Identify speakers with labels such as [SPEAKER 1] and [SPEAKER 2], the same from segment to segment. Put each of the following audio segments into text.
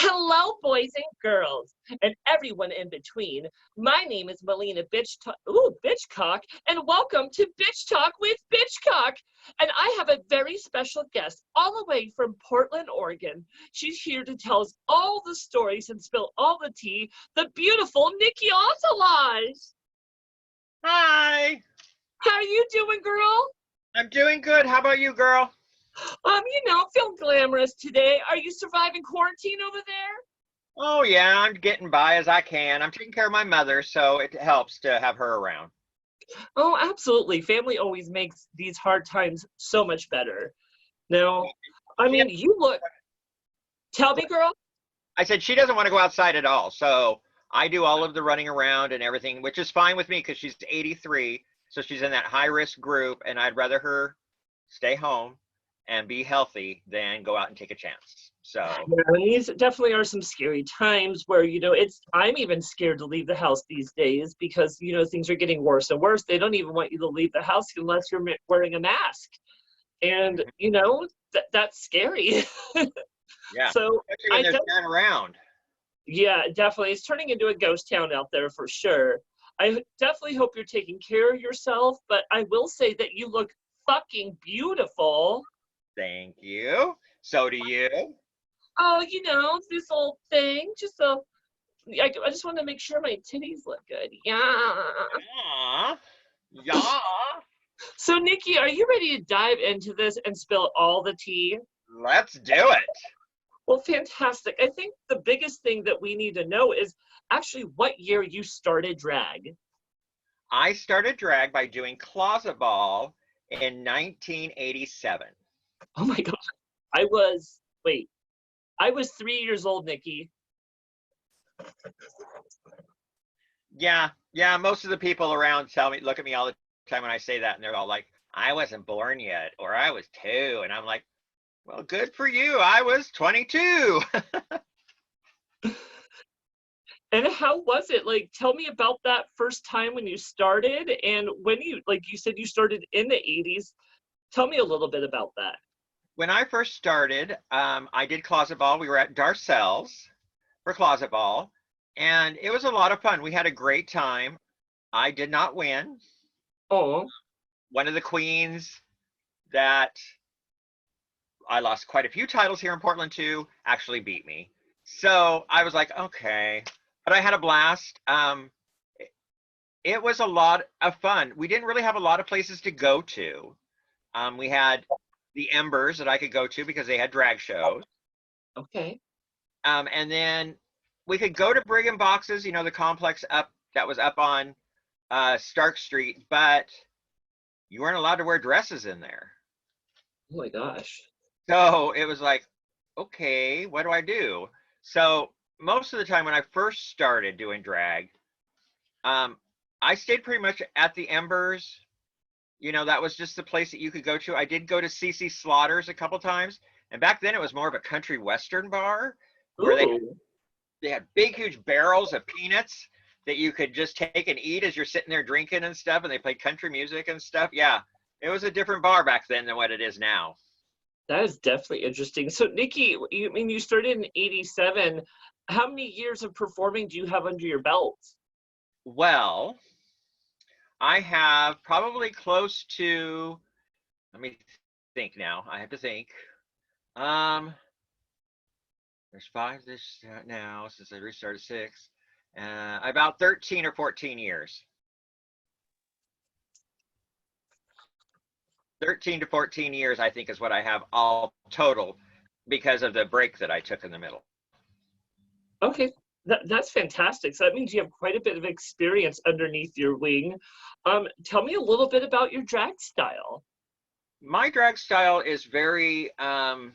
[SPEAKER 1] Hello, boys and girls, and everyone in between. My name is Maliena Bitchcock, and welcome to Bitch Talk with Bitchcock. And I have a very special guest all the way from Portland, Oregon. She's here to tell us all the stories and spill all the tea, the beautiful Nikki Ontolodge.
[SPEAKER 2] Hi.
[SPEAKER 1] How are you doing, girl?
[SPEAKER 2] I'm doing good. How about you, girl?
[SPEAKER 1] Feel glamorous today. Are you surviving quarantine over there?
[SPEAKER 2] Oh, yeah, I'm getting by as I can. I'm taking care of my mother, so it helps to have her around.
[SPEAKER 1] Oh, absolutely. Family always makes these hard times so much better. Now, you look, tell me, girl.
[SPEAKER 2] I said she doesn't want to go outside at all, so I do all of the running around and everything, which is fine with me because she's 83, so she's in that high-risk group, and I'd rather her stay home and be healthy than go out and take a chance. So
[SPEAKER 1] yeah, these definitely are some scary times where, I'm even scared to leave the house these days because, things are getting worse and worse. They don't even want you to leave the house unless you're wearing a mask. And, that's scary.
[SPEAKER 2] yeah,
[SPEAKER 1] So
[SPEAKER 2] especially when there's none around.
[SPEAKER 1] Yeah, definitely. It's turning into a ghost town out there for sure. I definitely hope you're taking care of yourself, but I will say that you look fucking beautiful.
[SPEAKER 2] Thank you. So do you.
[SPEAKER 1] Oh, this old thing. I just want to make sure my titties look good. Yeah.
[SPEAKER 2] Yeah.
[SPEAKER 1] So, Nikki, are you ready to dive into this and spill all the tea?
[SPEAKER 2] Let's do it.
[SPEAKER 1] Well, fantastic. I think the biggest thing that we need to know is actually what year you started drag.
[SPEAKER 2] I started drag by doing closet ball in 1987.
[SPEAKER 1] Oh my gosh. I was 3 years old, Nikki.
[SPEAKER 2] Yeah, most of the people around look at me all the time when I say that, and they're all like, I wasn't born yet, or I was 2. And I'm like, well, good for you. I was 22.
[SPEAKER 1] And how was it? Like, tell me about that first time when you started and when you said you started in the 80s. Tell me a little bit about that.
[SPEAKER 2] When I first started, I did closet ball. We were at Darcel's for closet ball, and it was a lot of fun. We had a great time. I did not win.
[SPEAKER 1] Oh.
[SPEAKER 2] One of the queens that I lost quite a few titles here in Portland too actually beat me. So I was like, okay, but I had a blast. It was a lot of fun. We didn't really have a lot of places to go to. We had the Embers that I could go to because they had drag shows.
[SPEAKER 1] Okay.
[SPEAKER 2] And then we could go to Brigham Boxes, the complex that was up on Stark Street, but you weren't allowed to wear dresses in there.
[SPEAKER 1] Oh my gosh.
[SPEAKER 2] So it was like, okay, what do I do? So most of the time when I first started doing drag, I stayed pretty much at the Embers. That was just the place that you could go to. I did go to CC Slaughter's a couple times, and back then it was more of a country western bar where they had big, huge barrels of peanuts that you could just take and eat as you're sitting there drinking and stuff, and they played country music and stuff. Yeah, it was a different bar back then than what it is now.
[SPEAKER 1] That is definitely interesting. So, Nikki, you started in 87. How many years of performing do you have under your belt?
[SPEAKER 2] Well, I have probably close to, let me think now. I have to think. There's 5 this now since I restarted 6. About 13 or 14 years. 13 to 14 years, I think, is what I have all total because of the break that I took in the middle.
[SPEAKER 1] Okay, that's fantastic. So that means you have quite a bit of experience underneath your wing. Tell me a little bit about your drag style.
[SPEAKER 2] My drag style is very, as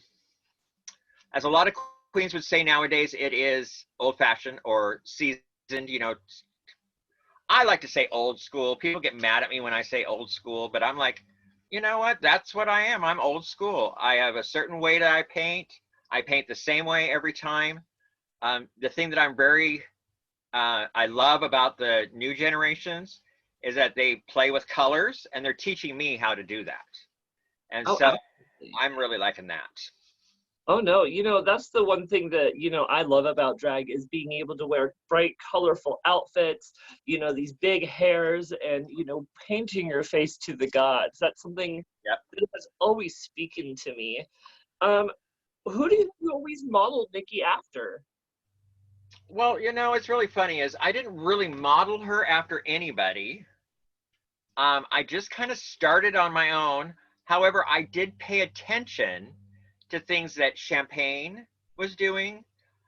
[SPEAKER 2] a lot of queens would say nowadays, it is old-fashioned or seasoned. I like to say old school. People get mad at me when I say old school, but I'm like, you know what? That's what I am. I'm old school. I have a certain way that I paint. I paint the same way every time. The thing that I'm I love about the new generations is that they play with colors and they're teaching me how to do that. And so I'm really liking that.
[SPEAKER 1] Oh no, that's the one thing that, I love about drag is being able to wear bright, colorful outfits, these big hairs and, painting your face to the gods. That's something
[SPEAKER 2] Yep.
[SPEAKER 1] that has always speaking to me. Um, who do you always model Nikki after?
[SPEAKER 2] Well, it's really funny is I didn't really model her after anybody. I just kind of started on my own. However, I did pay attention to things that Champagne was doing.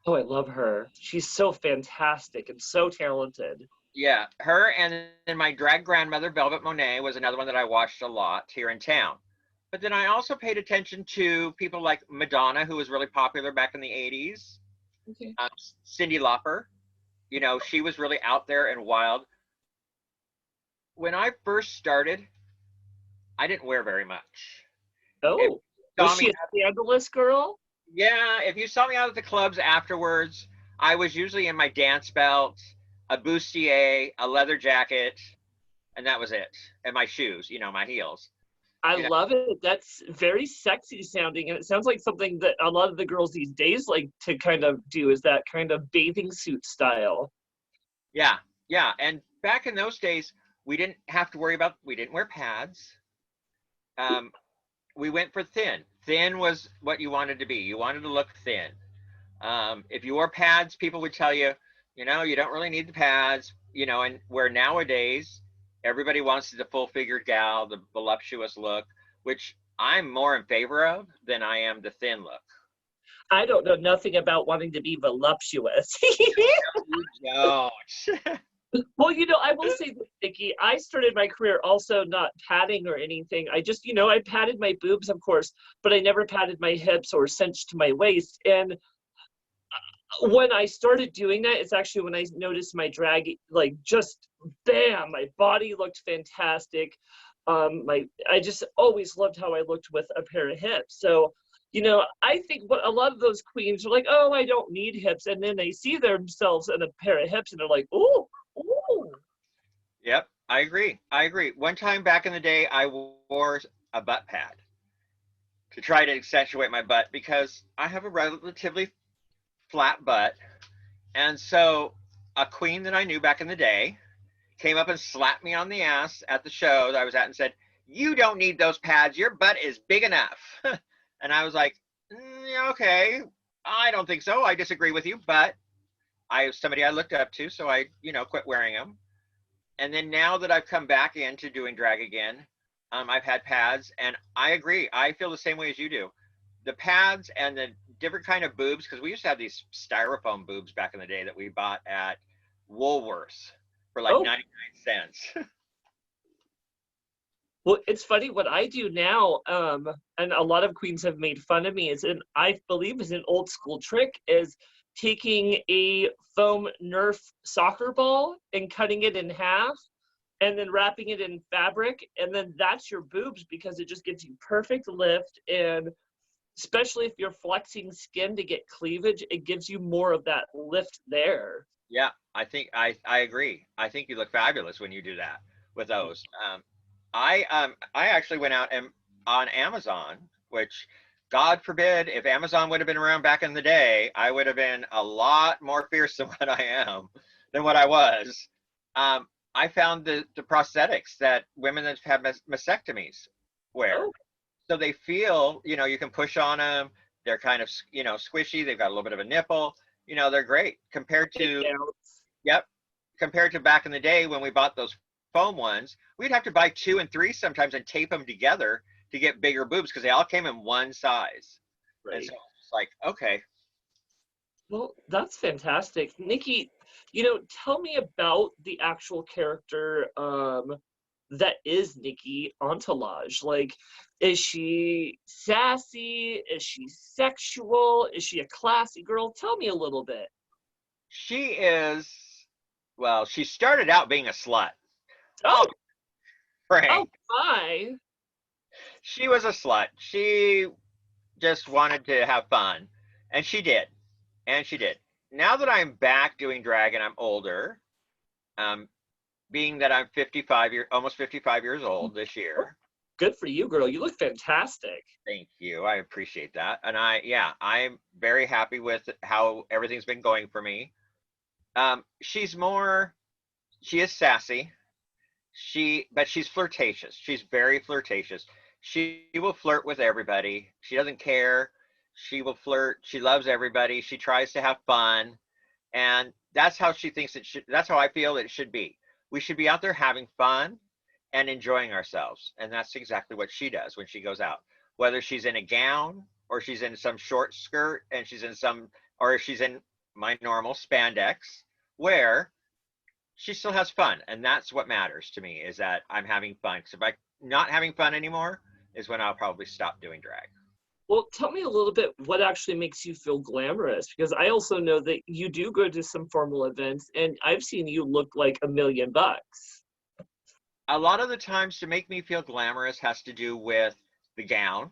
[SPEAKER 1] Oh, I love her. She's so fantastic and so talented.
[SPEAKER 2] Yeah, her and then my drag grandmother, Velvet Monet, was another one that I watched a lot here in town. But then I also paid attention to people like Madonna, who was really popular back in the 80s,
[SPEAKER 1] Okay.
[SPEAKER 2] Cyndi Lauper. She was really out there and wild. When I first started, I didn't wear very much. If
[SPEAKER 1] Oh,
[SPEAKER 2] you
[SPEAKER 1] was
[SPEAKER 2] saw me,
[SPEAKER 1] she a scandalous girl?
[SPEAKER 2] yeah, if you saw me out at the clubs afterwards, I was usually in my dance belt, a bustier, a leather jacket, and that was it. And my shoes, my heels.
[SPEAKER 1] I
[SPEAKER 2] You know,
[SPEAKER 1] love it. That's very sexy sounding, and it sounds like something that a lot of the girls these days like to kind of do is that kind of bathing suit style.
[SPEAKER 2] yeah, yeah. And back in those days, we didn't have to worry about, we didn't wear pads. Um, we went for thin. Thin was what you wanted to be. You wanted to look thin. If you wore pads, people would tell you, you don't really need the pads, and where nowadays everybody wants the full figured gal, the voluptuous look, which I'm more in favor of than I am the thin look.
[SPEAKER 1] I don't know nothing about wanting to be voluptuous.
[SPEAKER 2] You don't.
[SPEAKER 1] Well, I will say this, Nikki, I started my career also not padding or anything. I just, I padded my boobs, of course, but I never padded my hips or cinched to my waist. And when I started doing that, it's actually when I noticed my drag, like just bam, my body looked fantastic. I just always loved how I looked with a pair of hips. So, I think what a lot of those queens are like, oh, I don't need hips, and then they see themselves in a pair of hips, and they're like, oh, oh.
[SPEAKER 2] Yep, I agree. I agree. One time back in the day, I wore a butt pad to try to accentuate my butt because I have a relatively flat butt. And so a queen that I knew back in the day came up and slapped me on the ass at the show that I was at and said, "You don't need those pads. Your butt is big enough." And I was like, "Yeah, okay, I don't think so. I disagree with you, but I was somebody I looked up to, so I, quit wearing them. And then now that I've come back into doing drag again, I've had pads, and I agree. I feel the same way as you do. The pads and the different kind of boobs, because we used to have these styrofoam boobs back in the day that we bought at Woolworths for like
[SPEAKER 1] Oh,
[SPEAKER 2] 99 cents.
[SPEAKER 1] well, it's funny what I do now, and a lot of queens have made fun of me. I believe is an old school trick is taking a foam Nerf soccer ball and cutting it in half, and then wrapping it in fabric, and then that's your boobs because it just gives you perfect lift, and especially if you're flexing skin to get cleavage, it gives you more of that lift there.
[SPEAKER 2] Yeah, I think I agree. I think you look fabulous when you do that with those. I actually went out and on Amazon, which God forbid if Amazon would have been around back in the day, I would have been a lot more fierce than what I am, than what I was. I found the prosthetics that women that have mastectomies wear.
[SPEAKER 1] Oh,
[SPEAKER 2] So they feel, you can push on them. They're kind of, squishy. They've got a little bit of a nipple. They're great compared
[SPEAKER 1] it
[SPEAKER 2] to,
[SPEAKER 1] counts.
[SPEAKER 2] yep, compared to back in the day when we bought those foam ones. We'd have to buy two and three sometimes and tape them together to get bigger boobs because they all came in one size. And so
[SPEAKER 1] Right.
[SPEAKER 2] it's like, okay,
[SPEAKER 1] Well, that's fantastic. Nikki, tell me about the actual character that is Nikki Ontolodge. Like, is she sassy? Is she sexual? Is she a classy girl? Tell me a little bit.
[SPEAKER 2] she is, well, she started out being a slut. I'll
[SPEAKER 1] Oh,
[SPEAKER 2] be
[SPEAKER 1] oh
[SPEAKER 2] frank.
[SPEAKER 1] my.
[SPEAKER 2] She was a slut. She just wanted to have fun. And she did. And she did. Now that I'm back doing drag and I'm older, um, being that I'm almost 55 years old this year,
[SPEAKER 1] Good for you, girl. You look fantastic.
[SPEAKER 2] Thank you. I appreciate that. And I'm very happy with how everything's been going for me. She is sassy. But she's flirtatious. She's very flirtatious. She will flirt with everybody. She doesn't care. She will flirt. She loves everybody. She tries to have fun. And that's how she thinks it should, that's how I feel it should be. We should be out there having fun and enjoying ourselves. And that's exactly what she does when she goes out. Whether she's in a gown or she's in some short skirt and or she's in my normal spandex, where she still has fun. And that's what matters to me, is that I'm having fun. Because if I'm not having fun anymore, is when I'll probably stop doing drag.
[SPEAKER 1] Well, tell me a little bit what actually makes you feel glamorous, because I also know that you do go to some formal events and I've seen you look like $1,000,000.
[SPEAKER 2] A lot of the times, to make me feel glamorous has to do with the gown.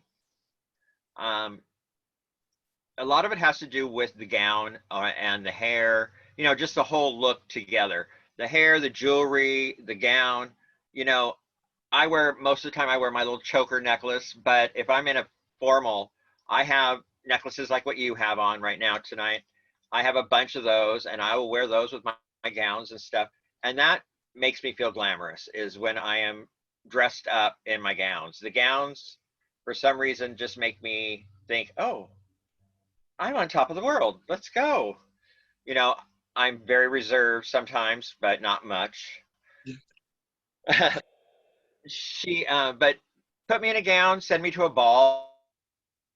[SPEAKER 2] A lot of it has to do with the gown and the hair, just the whole look together. The hair, the jewelry, the gown. Most of the time I wear my little choker necklace, but if I'm in a formal, I have necklaces like what you have on right now tonight. I have a bunch of those, and I will wear those with my gowns and stuff. And that makes me feel glamorous, is when I am dressed up in my gowns. The gowns, for some reason, just make me think, oh, I'm on top of the world. Let's go. I'm very reserved sometimes, but not much. But put me in a gown, send me to a ball,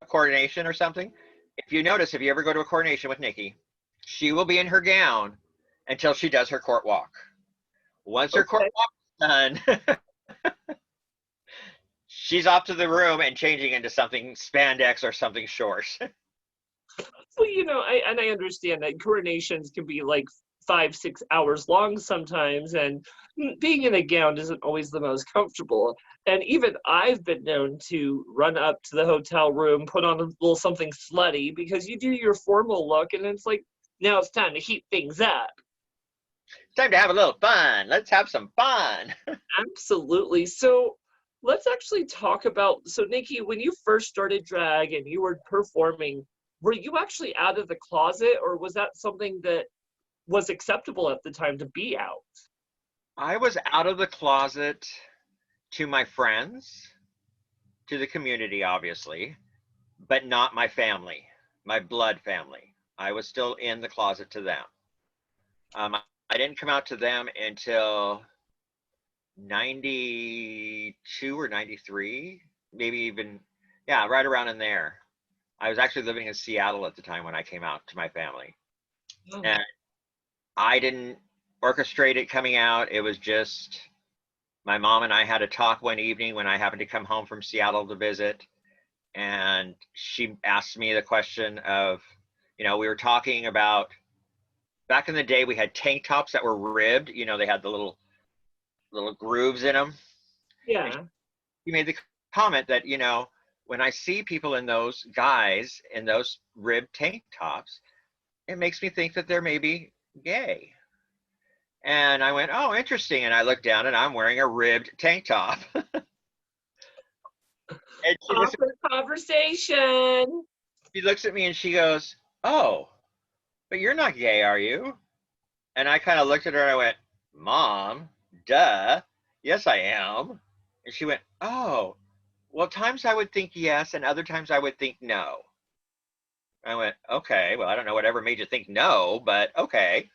[SPEAKER 2] a coronation or something. If you notice, if you ever go to a coronation with Nikki, she will be in her gown until she does her court walk. Once her court
[SPEAKER 1] Okay.
[SPEAKER 2] walk is done, she's off to the room and changing into something spandex or something short.
[SPEAKER 1] Well, I understand that coronations can be like 5-6 hours long sometimes, and being in a gown isn't always the most comfortable. And even I've been known to run up to the hotel room, put on a little something slutty, because you do your formal look and it's like, now it's time to heat things up.
[SPEAKER 2] Time to have a little fun. Let's have some fun.
[SPEAKER 1] Absolutely. So let's actually talk about, so Nikki, when you first started drag and you were performing, were you actually out of the closet, or was that something that was acceptable at the time to be out?
[SPEAKER 2] I was out of the closet to my friends, to the community, obviously, but not my family, my blood family. I was still in the closet to them. I didn't come out to them until 92 or 93, maybe even, yeah, right around in there. I was actually living in Seattle at the time when I came out to my family.
[SPEAKER 1] Oh.
[SPEAKER 2] And I didn't orchestrate it coming out. It was just my mom and I had a talk one evening when I happened to come home from Seattle to visit. And she asked me the question of, we were talking about, back in the day, we had tank tops that were ribbed. They had the little grooves in them. And
[SPEAKER 1] Yeah.
[SPEAKER 2] she made the comment that, when I see people in those guys in those ribbed tank tops, it makes me think that they're maybe gay. And I went, oh, interesting. And I looked down and I'm wearing a ribbed tank top. And
[SPEAKER 1] Awkward conversation.
[SPEAKER 2] she looks at me and she goes, oh, but you're not gay, are you? And I kind of looked at her and I went, Mom, duh, yes, I am. And she went, oh, well, times I would think yes, and other times I would think no. I went, okay, well, I don't know whatever made you think no, but okay.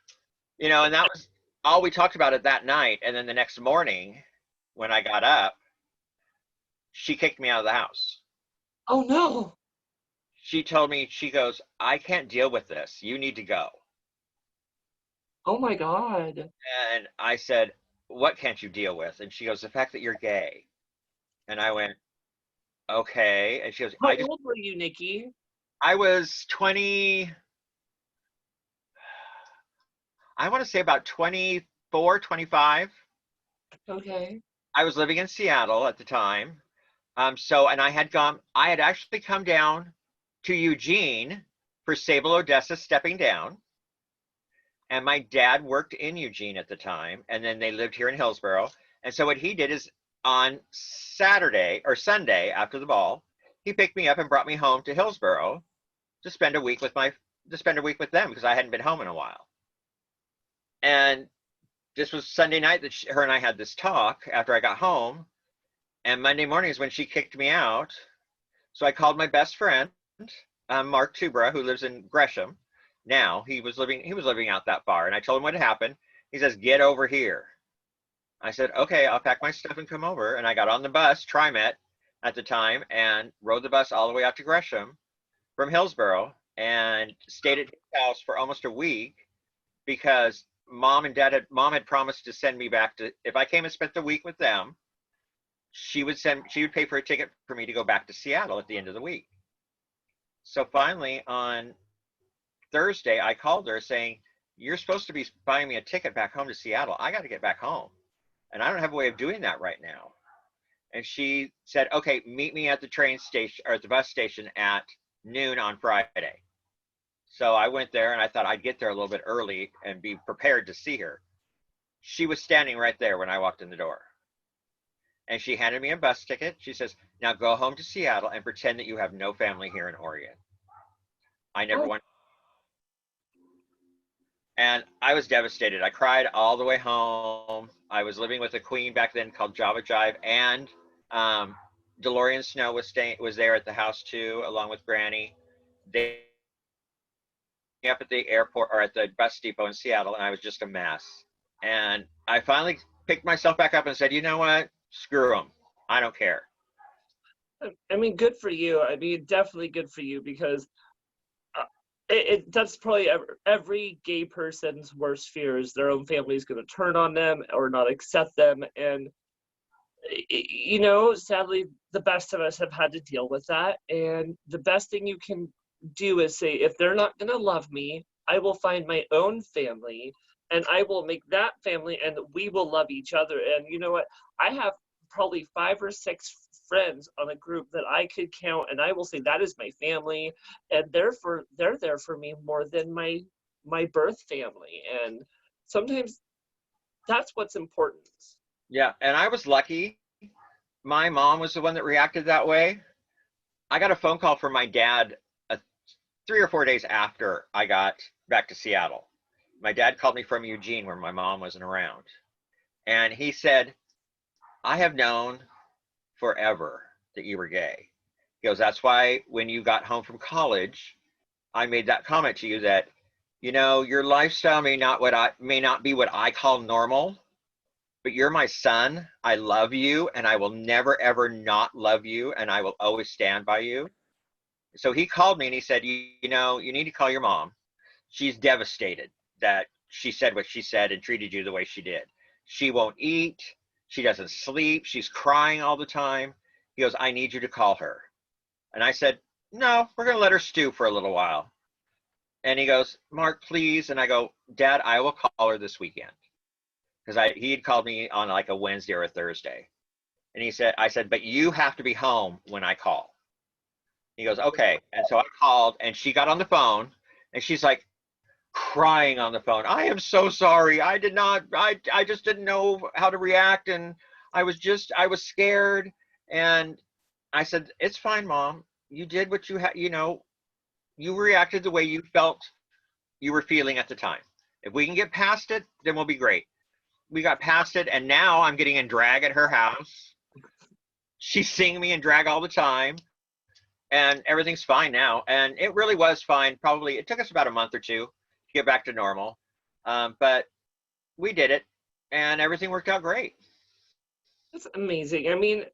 [SPEAKER 2] And that was all we talked about it that night. And then the next morning, when I got up, she kicked me out of the house.
[SPEAKER 1] Oh no.
[SPEAKER 2] She told me, she goes, I can't deal with this. You need to go.
[SPEAKER 1] Oh my God.
[SPEAKER 2] And I said, what can't you deal with? And she goes, the fact that you're gay. And I went, okay. And she goes,
[SPEAKER 1] How old were you, Nikki?
[SPEAKER 2] I was 20, I want to say about 24, 25.
[SPEAKER 1] Okay.
[SPEAKER 2] I was living in Seattle at the time. And I had actually come down to Eugene for Sable Odessa stepping down. And my dad worked in Eugene at the time. And then they lived here in Hillsboro. And so what he did is on Saturday or Sunday after the ball, he picked me up and brought me home to Hillsboro to spend a week with them because I hadn't been home in a while. And this was Sunday night that her and I had this talk after I got home. And Monday morning is when she kicked me out. So I called my best friend, Mark Tubra, who lives in Gresham. Now he was living out that far, and I told him what had happened. He says, "Get over here." I said, "Okay, I'll pack my stuff and come over." And I got on the bus, TriMet at the time, and rode the bus all the way out to Gresham from Hillsboro and stayed at his house for almost a week because mom had promised to send me back to, if I came and spent the week with them, she would pay for a ticket for me to go back to Seattle at the end of the week. So finally on Thursday, I called her saying, "You're supposed to be buying me a ticket back home to Seattle. I got to get back home. And I don't have a way of doing that right now." And she said, "Okay, meet me at the train station or at the bus station at noon on Friday." So I went there and I thought I'd get there a little bit early and be prepared to see her. She was standing right there when I walked in the door. And she handed me a bus ticket. She says, "Now go home to Seattle and pretend that you have no family here in Oregon." I never
[SPEAKER 1] Oh,
[SPEAKER 2] went. And I was devastated. I cried all the way home. I was living with a queen back then called Java Jive, and DeLorean Snow was there at the house too, along with Granny. They up at the airport or at the bus depot in Seattle, and I was just a mess. And I finally picked myself back up and said, "You know what? Screw them. I don't care."
[SPEAKER 1] I mean, good for you. I mean, definitely good for you because that's probably every gay person's worst fear is their own family is going to turn on them or not accept them. And, you know, sadly, the best of us have had to deal with that. And the best thing you can do is say, if they're not going to love me, I will find my own family and I will make that family and we will love each other. And you know what? I have probably 5 or 6 friends on a group that I could count, and I will say that is my family, and they're there for me more than my birth family. And sometimes that's what's important.
[SPEAKER 2] Yeah, and I was lucky. My mom was the one that reacted that way. I got a phone call from my dad 3 or 4 days after I got back to Seattle. My dad called me from Eugene where my mom wasn't around. And he said, "I have known forever that you were gay." He goes, "That's why when you got home from college, I made that comment to you that, your lifestyle may not be what I call normal, but you're my son. I love you and I will never ever not love you and I will always stand by you." So he called me and he said, you need to call your mom. She's devastated that she said what she said and treated you the way she did. She won't eat. She doesn't sleep. She's crying all the time. He goes, "I need you to call her." And I said, "No, we're going to let her stew for a little while." And he goes, "Mark, please." And I go, "Dad, I will call her this weekend." Because he had called me on like a Wednesday or a Thursday. And I said, "But you have to be home when I call." He goes, "Okay." And so I called and she got on the phone and she's like crying on the phone. "I am so sorry. I just didn't know how to react. And I was scared." And I said, "It's fine, Mom. You did what you had, you reacted the way you felt you were feeling at the time. If we can get past it, then we'll be great." We got past it. And now I'm getting in drag at her house. She's seeing me in drag all the time. And everything's fine now. And it really was fine. Probably it took us about a month or two to get back to normal. But we did it and everything worked out great.
[SPEAKER 1] That's amazing. I mean,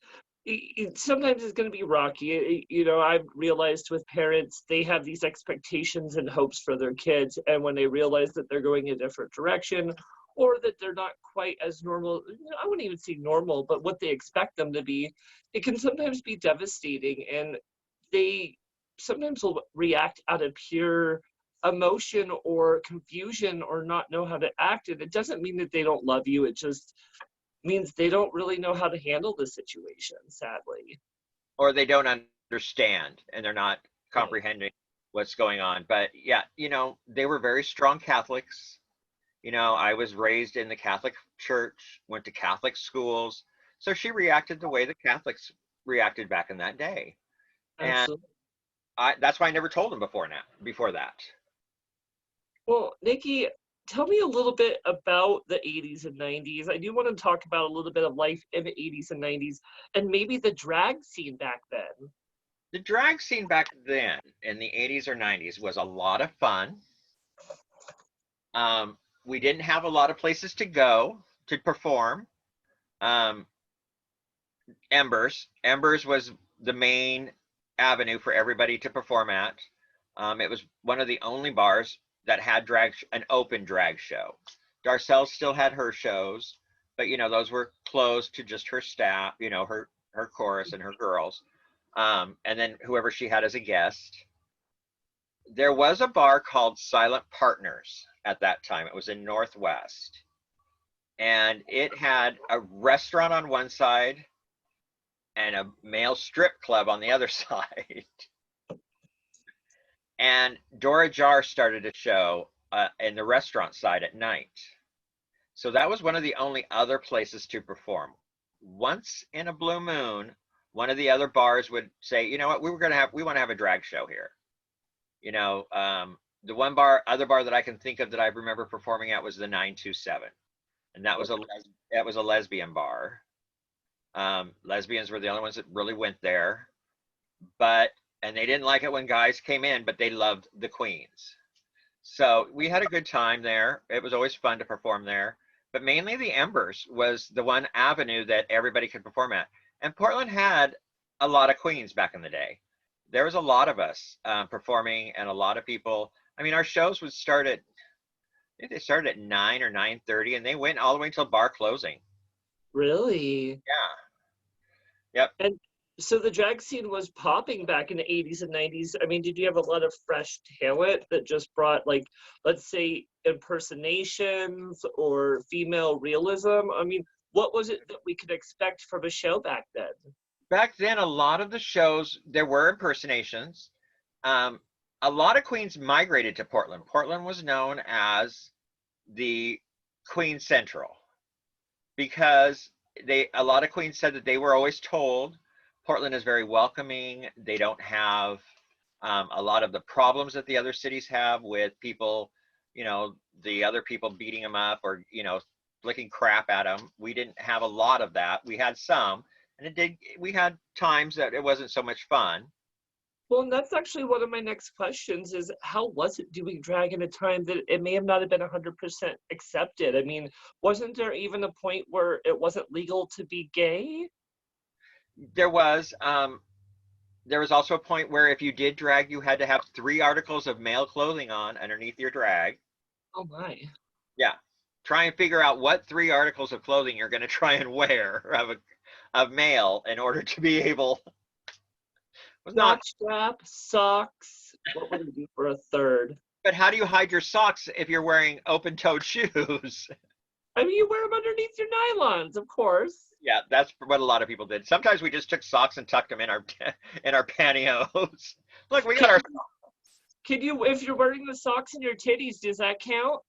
[SPEAKER 1] sometimes it's going to be rocky. You know, I've realized with parents, they have these expectations and hopes for their kids. And when they realize that they're going a different direction or that they're not quite as normal, I wouldn't even say normal, but what they expect them to be, it can sometimes be devastating. And they sometimes will react out of pure emotion or confusion or not know how to act. And it doesn't mean that they don't love you. It just means they don't really know how to handle the situation, sadly.
[SPEAKER 2] Or they don't understand and they're not
[SPEAKER 1] Right.
[SPEAKER 2] comprehending what's going on. But yeah, they were very strong Catholics. I was raised in the Catholic Church, went to Catholic schools. So she reacted the way the Catholics reacted back in that day. And
[SPEAKER 1] Absolutely.
[SPEAKER 2] that's why I never told them before that.
[SPEAKER 1] Well, Nikki, tell me a little bit about the 80s and 90s. I do want to talk about a little bit of life in the 80s and 90s and maybe the drag scene back then.
[SPEAKER 2] The drag scene back then in the 80s or 90s was a lot of fun. We didn't have a lot of places to go to perform. Um, Embers was the main avenue for everybody to perform at. It was one of the only bars that had an open drag show. Darcel still had her shows, but those were closed to just her staff, her chorus and her girls, and then whoever she had as a guest. There was a bar called Silent Partners at that time. It was in Northwest, and it had a restaurant on one side and a male strip club on the other side. And Dora Jar started a show in the restaurant side at night. So that was one of the only other places to perform. Once in a blue moon, one of the other bars would say, you know what, we want to have a drag show here. The other bar that I can think of that I remember performing at was the 927, and that was a lesbian bar. Lesbians were the only ones that really went there, and they didn't like it when guys came in, but they loved the queens. So we had a good time there. It was always fun to perform there, but mainly the Embers was the one avenue that everybody could perform at. And Portland had a lot of queens back in the day. There was a lot of us performing, and a lot of people. I mean, our shows would start I think they started at 9 or 9:30, and they went all the way until bar closing.
[SPEAKER 1] Really?
[SPEAKER 2] Yeah. Yep.
[SPEAKER 1] And so the drag scene was popping back in the 80s and 90s. I mean, did you have a lot of fresh talent that just brought, like, let's say, impersonations or female realism? I mean, what was it that we could expect from a show back then?
[SPEAKER 2] Back then, a lot of the shows, there were impersonations. Um, a lot of queens migrated to Portland. Portland was known as the Queen Central because a lot of queens said that they were always told Portland is very welcoming. They don't have a lot of the problems that the other cities have with people, the other people beating them up or, flicking crap at them. We didn't have a lot of that. We had some, and we had times that it wasn't so much fun.
[SPEAKER 1] Well, and that's actually one of my next questions is how was it doing drag in a time that it may have not have been 100% accepted? I mean, wasn't there even a point where it wasn't legal to be gay?
[SPEAKER 2] There was also a point where if you did drag, you had to have 3 articles of male clothing on underneath your drag.
[SPEAKER 1] Oh my.
[SPEAKER 2] Yeah. Try and figure out what 3 articles of clothing you're going to try and wear of male in order to be able.
[SPEAKER 1] Jock strap, socks. What would it be for a third?
[SPEAKER 2] But how do you hide your socks if you're wearing open-toed shoes?
[SPEAKER 1] I mean, you wear them underneath your nylons, of course.
[SPEAKER 2] Yeah, that's what a lot of people did. Sometimes we just took socks and tucked them in our pantyhose. Look, we got our.
[SPEAKER 1] Can you, if you're wearing the socks in your titties, does that count?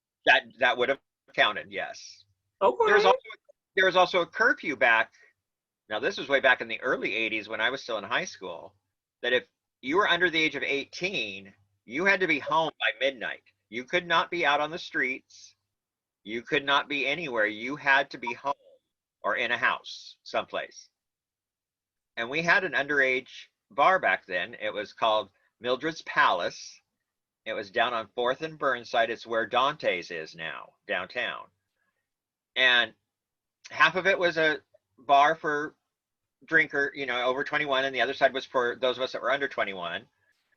[SPEAKER 2] That would have counted, yes.
[SPEAKER 1] Okay.
[SPEAKER 2] There was also a curfew back. Now this was way back in the early '80s when I was still in high school. That if you were under the age of 18, you had to be home by midnight. You could not be out on the streets. You could not be anywhere. You had to be home or in a house someplace. And we had an underage bar back then. It was called Mildred's Palace. It was down on 4th and Burnside. It's where Dante's is now, downtown. And half of it was a bar for drinker, over 21, and the other side was for those of us that were under 21.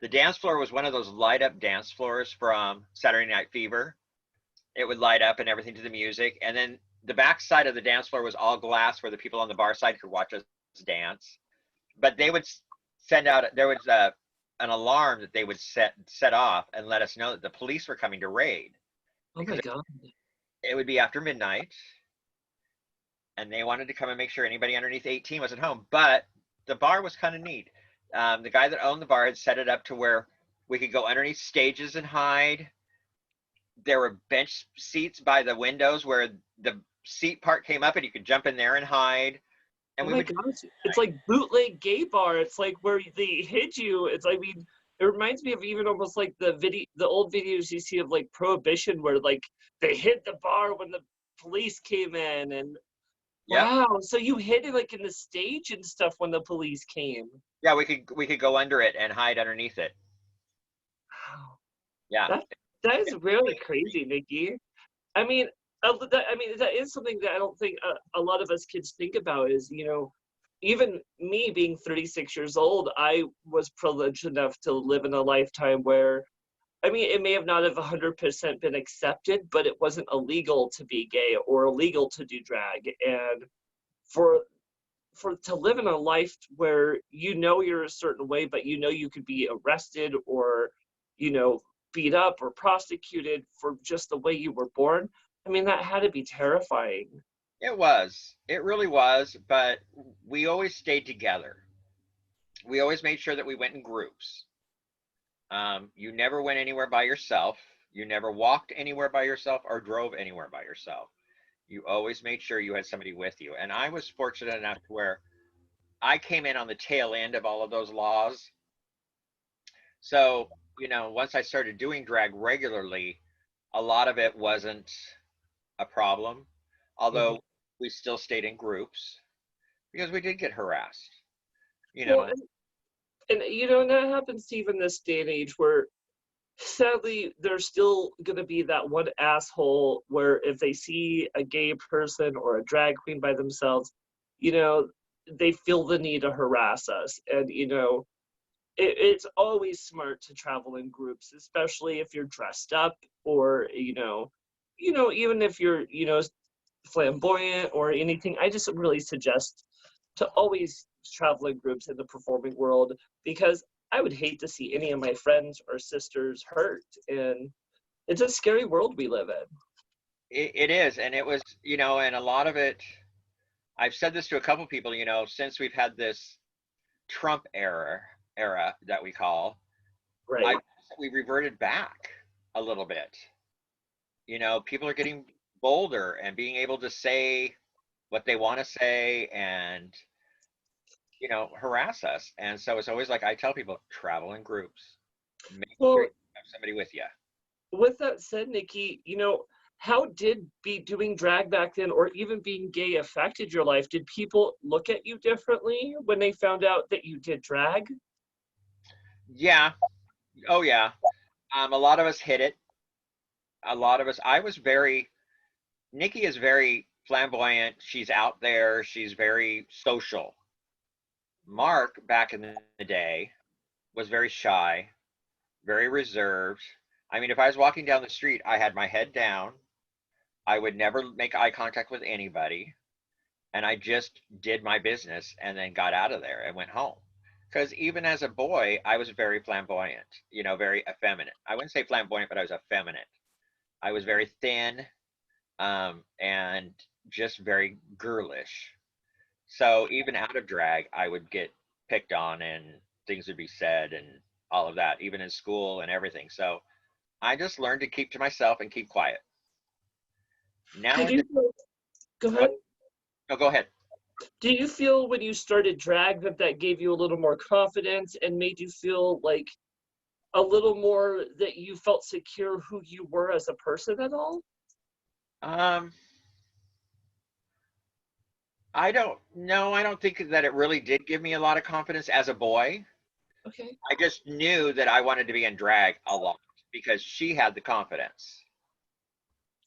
[SPEAKER 2] The dance floor was one of those light up dance floors from Saturday Night Fever. It would light up and everything to the music. And then the back side of the dance floor was all glass where the people on the bar side could watch us dance. But they would send out, there was an alarm that they would set off and let us know that the police were coming to raid.
[SPEAKER 1] Oh my God.
[SPEAKER 2] It would be after midnight. And they wanted to come and make sure anybody underneath 18 wasn't home. But the bar was kind of neat. The guy that owned the bar had set it up to where we could go underneath stages and hide. There were bench seats by the windows where the seat part came up and you could jump in there and hide. And
[SPEAKER 1] Oh
[SPEAKER 2] we
[SPEAKER 1] my
[SPEAKER 2] would,
[SPEAKER 1] gosh, it's like bootleg gay bar. It's like where they hid you. It's, I mean, it reminds me of even almost like the old videos you see of like Prohibition, where like they hid the bar when the police came in, and
[SPEAKER 2] yep.
[SPEAKER 1] wow, so you hid it like in the stage and stuff when the police came.
[SPEAKER 2] Yeah, we could go under it and hide underneath it.
[SPEAKER 1] Wow,
[SPEAKER 2] Yeah.
[SPEAKER 1] that that is
[SPEAKER 2] It's
[SPEAKER 1] really
[SPEAKER 2] really
[SPEAKER 1] crazy, Nikki. I mean, I mean that is something that I don't think a lot of us kids think about. Is, you know, even me being 36 years old, I was privileged enough to live in a lifetime where, I mean, it may have not have 100% been accepted, but it wasn't illegal to be gay or illegal to do drag. And for to live in a life where you know you're a certain way, but you know you could be arrested or, you know, beat up or prosecuted for just the way you were born. I mean, that had to be terrifying.
[SPEAKER 2] It was. It really was. But we always stayed together. We always made sure that we went in groups. You never went anywhere by yourself. You never walked anywhere by yourself or drove anywhere by yourself. You always made sure you had somebody with you. And I was fortunate enough to where I came in on the tail end of all of those laws. So, once I started doing drag regularly, a lot of it wasn't a problem,
[SPEAKER 1] Mhm.
[SPEAKER 2] although we still stayed in groups because we did get harassed, you
[SPEAKER 1] Well,
[SPEAKER 2] know.
[SPEAKER 1] you know, and that happens to even this day and age where sadly there's still going to be that one asshole where if they see a gay person or a drag queen by themselves, you know, they feel the need to harass us. And, you know, it's always smart to travel in groups, especially if you're dressed up or, you know, even if you're, you know, flamboyant or anything. I just really suggest to always travel in groups in the performing world, because I would hate to see any of my friends or sisters hurt. And it's a scary world we live in.
[SPEAKER 2] It is, and it was, and a lot of it, I've said this to a couple people, since we've had this Trump era that we call, I
[SPEAKER 1] Right.
[SPEAKER 2] we reverted back a little bit. People are getting bolder and being able to say what they want to say and harass us. And so it's always like I tell people, travel in groups. Make sure
[SPEAKER 1] Well,
[SPEAKER 2] you have somebody with you.
[SPEAKER 1] with that said, Nikki, you know, how did be doing drag back then or even being gay affected your life? Did people look at you differently when they found out that you did drag?
[SPEAKER 2] Yeah. Oh yeah. A lot of us hit it. A lot of us. Nikki is very flamboyant. She's out there. She's very social. Mark, back in the day, was very shy, very reserved. I mean, if I was walking down the street, I had my head down. I would never make eye contact with anybody. And I just did my business and then got out of there and went home. Because even as a boy, I was very flamboyant, very effeminate. I wouldn't say flamboyant, but I was effeminate. I was very thin, and just very girlish. So even out of drag, I would get picked on and things would be said and all of that, even in school and everything. So I just learned to keep to myself and keep quiet. Now
[SPEAKER 1] Did
[SPEAKER 2] in
[SPEAKER 1] you
[SPEAKER 2] the
[SPEAKER 1] feel, go ahead?
[SPEAKER 2] what? No, go ahead.
[SPEAKER 1] Do you feel when you started drag that that gave you a little more confidence and made you feel like a little more that you felt secure who you were as a person at all?
[SPEAKER 2] Um, I don't know. I don't think that it really did give me a lot of confidence as a boy.
[SPEAKER 1] Okay.
[SPEAKER 2] I just knew that I wanted to be in drag a lot because she had the confidence.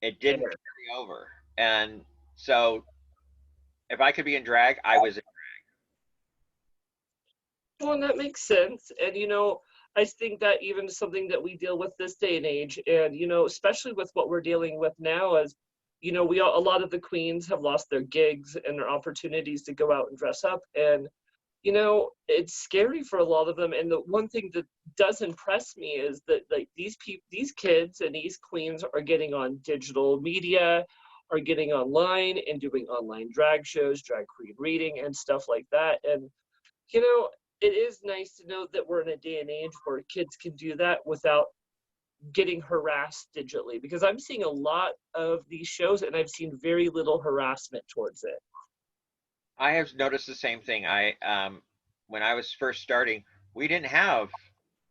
[SPEAKER 2] It didn't
[SPEAKER 1] Fair.
[SPEAKER 2] carry over. And so if I could be in drag, I was.
[SPEAKER 1] Well, and that makes sense. And, you know, I think that even something that we deal with this day and age, and, you know, especially with what we're dealing with now, is, you know, a lot of the queens have lost their gigs and their opportunities to go out and dress up. And, you know, it's scary for a lot of them. And the one thing that does impress me is that like these kids and these queens are getting on digital media, are getting online and doing online drag shows, drag queen reading and stuff like that. And, you know, it is nice to know that we're in a day and age where kids can do that without getting harassed digitally, because I'm seeing a lot of these shows and I've seen very little harassment towards it.
[SPEAKER 2] I have noticed the same thing. When I was first starting, we didn't have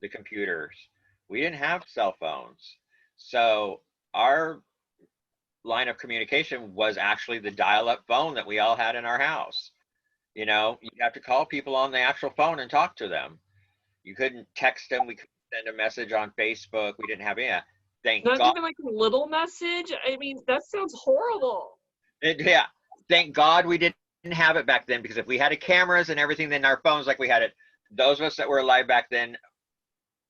[SPEAKER 2] the computers, we didn't have cell phones, so our line of communication was actually the dial-up phone that we all had in our house. You know, you have to call people on the actual phone and talk to them. You couldn't text them. We couldn't send a message on Facebook. We didn't have any of that. Thank
[SPEAKER 1] Not
[SPEAKER 2] God.
[SPEAKER 1] even like a little message. I mean, that sounds horrible.
[SPEAKER 2] Yeah. Thank God we didn't have it back then, because if we had a cameras and everything, then our phones like we had it, those of us that were alive back then,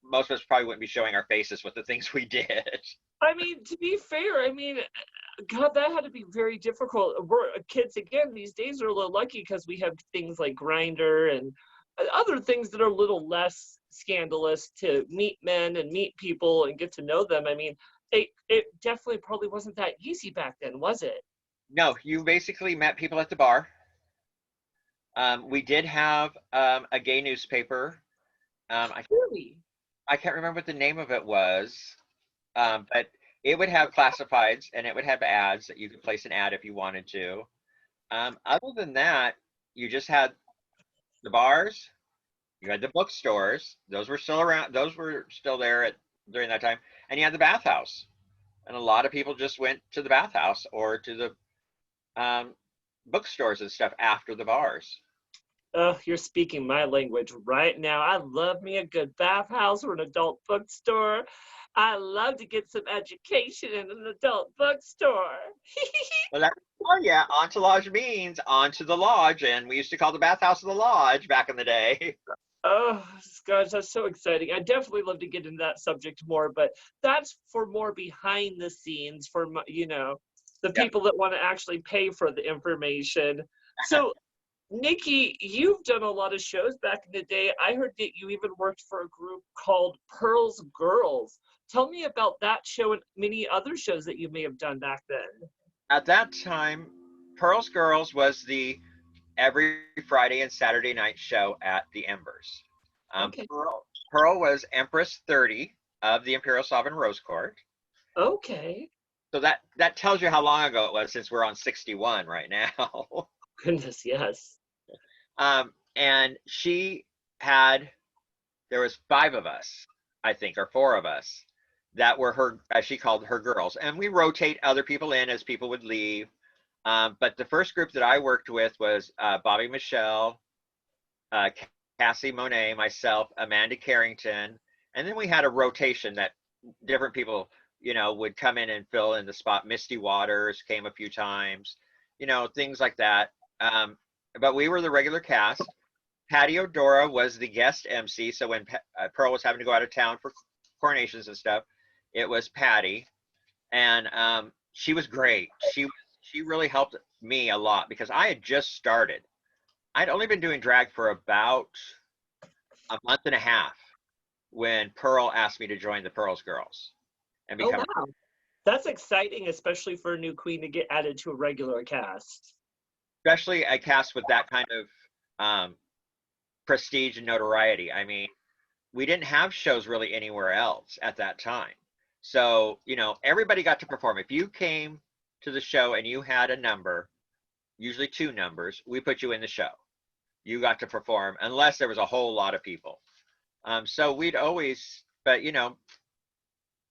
[SPEAKER 2] most of us probably wouldn't be showing our faces with the things we did.
[SPEAKER 1] I mean, to be fair, I mean, God, that had to be very difficult. We're kids again these days are a little lucky because we have things like Grinder and other things that are a little less scandalous to meet men and meet people and get to know them. I mean, it definitely probably wasn't that easy back then, was it?
[SPEAKER 2] No, you basically met people at the bar. We did have a gay newspaper. I
[SPEAKER 1] Really?
[SPEAKER 2] I can't remember what the name of it was, but it would have classifieds and it would have ads that you could place an ad if you wanted to. Other than that, you just had the bars, you had the bookstores. Those were still around. Those were still there during that time, and you had the bathhouse. And a lot of people just went to the bathhouse or to the bookstores and stuff after the bars.
[SPEAKER 1] Oh, you're speaking my language right now. I love me a good bathhouse or an adult bookstore. I love to get some education in an adult bookstore.
[SPEAKER 2] Well, that's oh yeah, Ontolodge means onto the lodge, and we used to call the bathhouse the lodge back in the day.
[SPEAKER 1] Oh, gosh, that's so exciting. I definitely love to get into that subject more, but that's for more behind the scenes for, the
[SPEAKER 2] Yep.
[SPEAKER 1] people that want to actually pay for the information. So, Nikki, you've done a lot of shows back in the day. I heard that you even worked for a group called Pearl's Girls. Tell me about that show and many other shows that you may have done back then.
[SPEAKER 2] At that time, Pearl's Girls was the every Friday and Saturday night show at the Embers.
[SPEAKER 1] Okay.
[SPEAKER 2] Pearl was Empress 30 of the Imperial Sovereign Rose Court.
[SPEAKER 1] Okay.
[SPEAKER 2] So that tells you how long ago it was, since we're on 61 right now.
[SPEAKER 1] Goodness, yes.
[SPEAKER 2] And there was five of us, I think, or four of us that were her, as she called her girls. And we rotate other people in as people would leave. But the first group that I worked with was Bobby Michelle, uh, Cassie Monet, myself, Amanda Carrington, and then we had a rotation that different people, would come in and fill in the spot. Misty Waters came a few times, things like that. But we were the regular cast. Patty O'Dora was the guest MC. So when Pearl was having to go out of town for coronations and stuff, it was Patty, and she was great. She really helped me a lot because I had just started. I'd only been doing drag for about a month and a half when Pearl asked me to join the Pearl's Girls and
[SPEAKER 1] Oh,
[SPEAKER 2] become,
[SPEAKER 1] wow. That's exciting, especially for a new queen to get added to a regular cast.
[SPEAKER 2] especially a cast with that kind of prestige and notoriety. I mean, we didn't have shows really anywhere else at that time. So, everybody got to perform. If you came to the show and you had a number, usually two numbers, we put you in the show. You got to perform unless there was a whole lot of people. So we'd always, but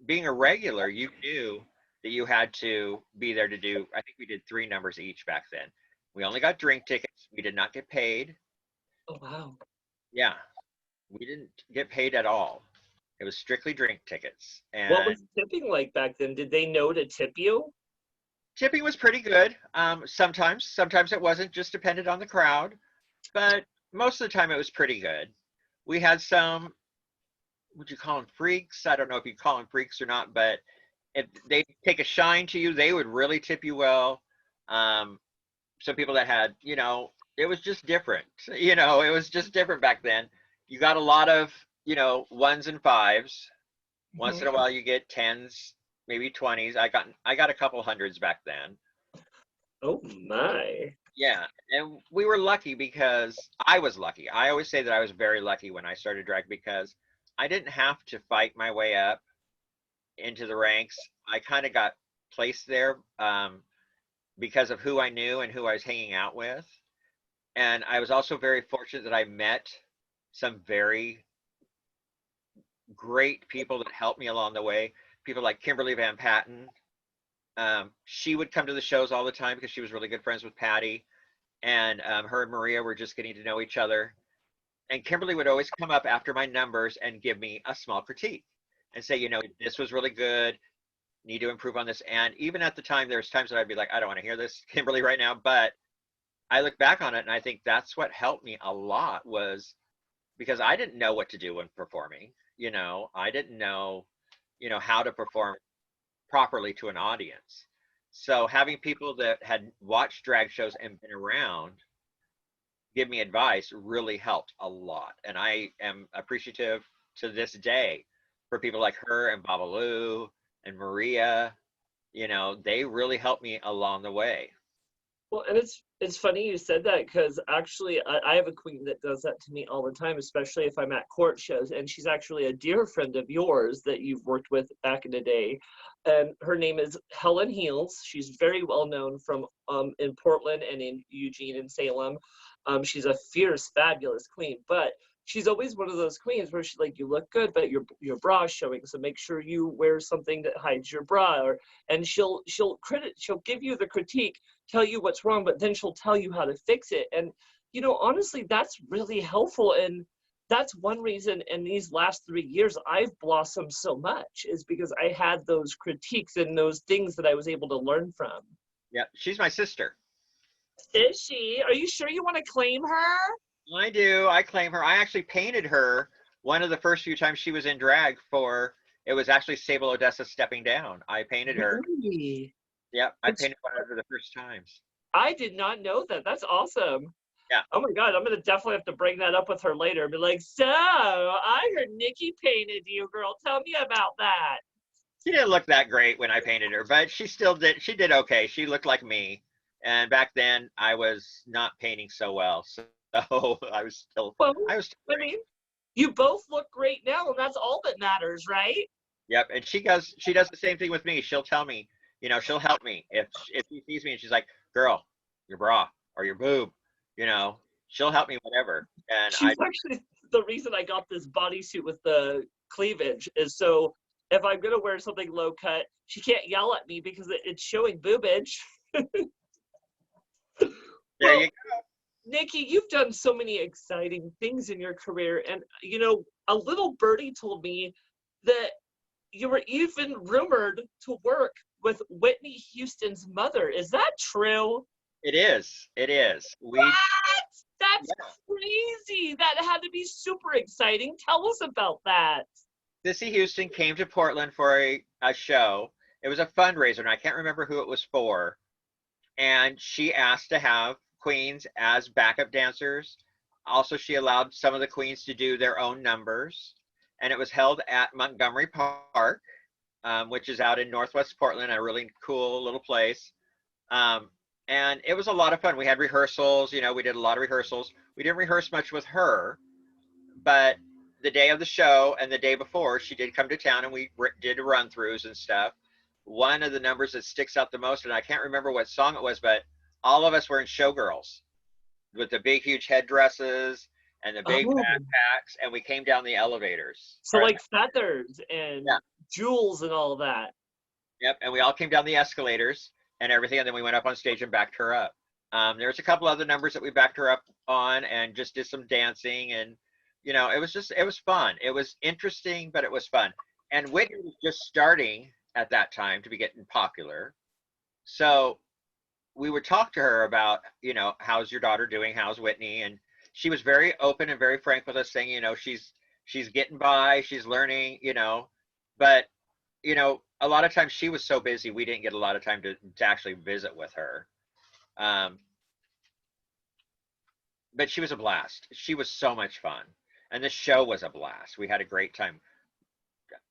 [SPEAKER 2] being a regular, you knew that you had to be there to do, I think we did three numbers each back then. We only got drink tickets. We did not get paid.
[SPEAKER 1] Oh, wow.
[SPEAKER 2] Yeah, we didn't get paid at all. It was strictly drink tickets.
[SPEAKER 1] What
[SPEAKER 2] And
[SPEAKER 1] was tipping like back then? Did they know to tip you?
[SPEAKER 2] tipping was pretty good. Sometimes it wasn't, just depended on the crowd. But most of the time it was pretty good. We had some, would you call them freaks? I don't know if you call them freaks or not, but if they take a shine to you, they would really tip you well. Some people that had, it was just different. It was just different back then. You got a lot of, ones and fives. Once in
[SPEAKER 1] Mhm.
[SPEAKER 2] a while you get tens, maybe 20s. I got a couple hundreds back then.
[SPEAKER 1] Oh, my.
[SPEAKER 2] Yeah, and we were lucky because I was lucky. I always say that I was very lucky when I started drag because I didn't have to fight my way up into the ranks. I kind of got placed there because of who I knew and who I was hanging out with. And I was also very fortunate that I met some very great people that helped me along the way. People like Kimberly Van Patten. She would come to the shows all the time because she was really good friends with Patty, and her and Maria were just getting to know each other. And Kimberly would always come up after my numbers and give me a small critique and say, this was really good. Need to improve on this. And even at the time, there's times that I'd be like, I don't want to hear this, Kimberly, right now. But I look back on it and I think that's what helped me a lot, was because I didn't know what to do when performing. I didn't know, how to perform properly to an audience. So having people that had watched drag shows and been around give me advice really helped a lot. And I am appreciative to this day for people like her and Babalu and Maria. They really helped me along the way.
[SPEAKER 1] Well, and it's funny you said that, because actually I have a queen that does that to me all the time, especially if I'm at court shows, and she's actually a dear friend of yours that you've worked with back in the day. And her name is Helen Heels. She's very well known from in Portland and in Eugene and Salem. She's a fierce, fabulous queen, but she's always one of those queens where she's like, you look good, but your bra is showing, so make sure you wear something that hides your bra. And she'll give you the critique, tell you what's wrong, but then she'll tell you how to fix it. And honestly, that's really helpful. And that's one reason in these last 3 years I've blossomed so much, is because I had those critiques and those things that I was able to learn from.
[SPEAKER 2] Yeah, she's my sister.
[SPEAKER 1] Is she? Are you sure you want to claim her?
[SPEAKER 2] I do. I claim her. I actually painted her one of the first few times she was in drag it was actually Sable Odessa Stepping Down. I painted her.
[SPEAKER 1] Really?
[SPEAKER 2] Yep, I painted one of her the first times.
[SPEAKER 1] I did not know that. That's awesome.
[SPEAKER 2] Yeah.
[SPEAKER 1] Oh my God, I'm going to definitely have to bring that up with her later. Be like, so I heard Nikki painted you, girl. Tell me about that.
[SPEAKER 2] She didn't look that great when I painted her, but she did okay. She looked like me. And back then I was not painting so well. So I was still
[SPEAKER 1] I mean, you both look great now, and that's all that matters, right?
[SPEAKER 2] Yep. And she does the same thing with me. She'll tell me, she'll help me if she sees me and she's like, girl, your bra or your boob, she'll help me whatever. And
[SPEAKER 1] she's actually the reason I got this bodysuit with the cleavage, is so if I'm gonna wear something low cut, she can't yell at me because it's showing boobage.
[SPEAKER 2] There you go.
[SPEAKER 1] Nikki, you've done so many exciting things in your career, and a little birdie told me that you were even rumored to work with Whitney Houston's mother. Is that true?
[SPEAKER 2] It is. It is.
[SPEAKER 1] What? That's crazy. That had to be super exciting. Tell us about that.
[SPEAKER 2] Sissy Houston came to Portland for a show. It was a fundraiser, and I can't remember who it was for. And she asked to have queens as backup dancers. Also, she allowed some of the queens to do their own numbers. And it was held at Montgomery Park, which is out in Northwest Portland, a really cool little place. And it was a lot of fun. We had rehearsals, we did a lot of rehearsals. We didn't rehearse much with her, but the day of the show and the day before, she did come to town and we did run-throughs and stuff. One of the numbers that sticks out the most, and I can't remember what song it was, but all of us were in showgirls with the big, huge headdresses and the big backpacks, and we came down the elevators.
[SPEAKER 1] So like feathers and jewels and all of that.
[SPEAKER 2] Yep, and we all came down the escalators and everything, and then we went up on stage and backed her up. There was a couple other numbers that we backed her up on and just did some dancing, and it was fun. It was interesting, but it was fun. And Whitney was just starting at that time to be getting popular. So we would talk to her about, how's your daughter doing? How's Whitney? And she was very open and very frank with us, saying, she's getting by, she's learning, but, a lot of times she was so busy, we didn't get a lot of time to actually visit with her. But she was a blast. She was so much fun. And the show was a blast. We had a great time.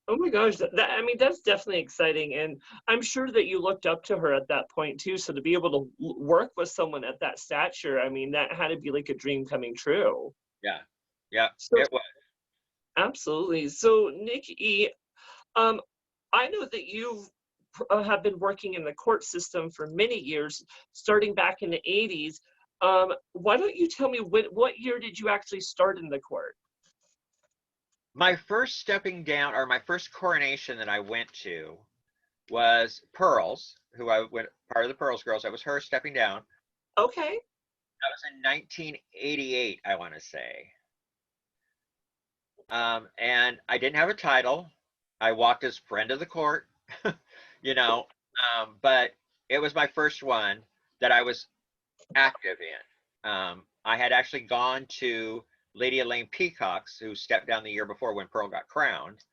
[SPEAKER 1] Oh my gosh, that's definitely exciting. And I'm sure that you looked up to her at that point too. So to be able to work with someone at that stature, that had to be like a dream coming true.
[SPEAKER 2] Yeah,
[SPEAKER 1] so,
[SPEAKER 2] it was.
[SPEAKER 1] Absolutely. So Nikki, I know that you have been working in the court system for many years, starting back in the 80s. Why don't you tell me what year did you actually start in the court?
[SPEAKER 2] My first stepping down, or my first coronation that I went to, was Pearls, who I went part of the Pearls girls. That was her stepping down.
[SPEAKER 1] Okay.
[SPEAKER 2] That was in 1988, I want to say. And I didn't have a title. I walked as friend of the court, you know, but it was my first one that I was active in. I had actually gone to Lady Elaine Peacock's, who stepped down the year before when Pearl got crowned.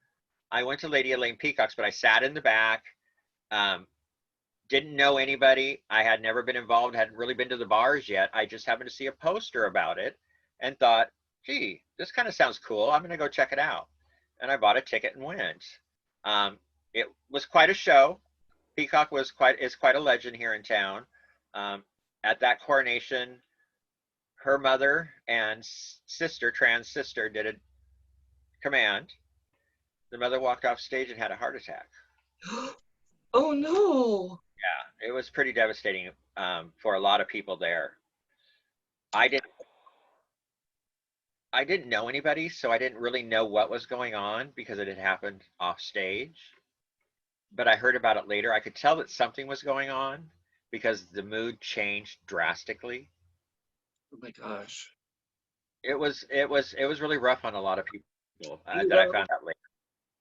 [SPEAKER 2] I went to Lady Elaine Peacock's, but I sat in the back. Um, didn't know anybody. I had never been involved, hadn't really been to the bars yet. I just happened to see a poster about it and thought, gee, this kind of sounds cool. I'm going to go check it out. And I bought a ticket and went. It was quite a show. Peacock is quite a legend here in town. At that coronation, her mother and sister, trans sister, did a command. The mother walked off stage and had a heart attack.
[SPEAKER 1] Oh no.
[SPEAKER 2] Yeah, it was pretty devastating for a lot of people there. I didn't I didn't know anybody, so I didn't really know what was going on because it had happened off stage. But I heard about it later. I could tell that something was going on because the mood changed drastically.
[SPEAKER 1] Oh my gosh.
[SPEAKER 2] It was really rough on a lot of people
[SPEAKER 1] You
[SPEAKER 2] that I
[SPEAKER 1] know,
[SPEAKER 2] found out later.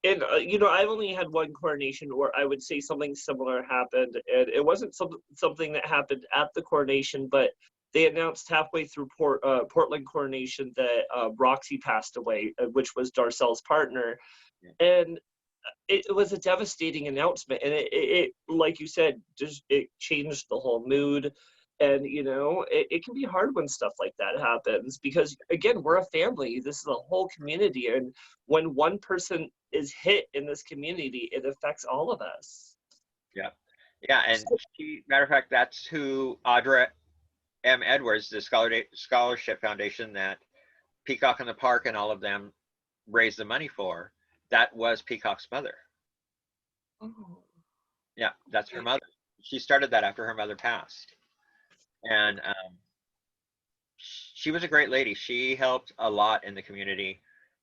[SPEAKER 1] and I've only had one coronation where I would say something similar happened, and it wasn't something that happened at the coronation, but they announced halfway through Portland coronation that Roxy passed away, which was Darcel's partner,
[SPEAKER 2] Yeah.
[SPEAKER 1] and it was a devastating announcement, and it like you said, just it changed the whole mood. And it can be hard when stuff like that happens, because again, we're a family, this is a whole community, and when one person is hit in this community, it affects all of us.
[SPEAKER 2] Yeah. Yeah, and matter of fact, that's who Audra M. Edwards, the scholarship foundation that Peacock in the Park and all of them raised the money for, that was Peacock's mother.
[SPEAKER 1] Oh.
[SPEAKER 2] Yeah, that's her mother. She started that after her mother passed. And she was a great lady. She helped a lot in the community.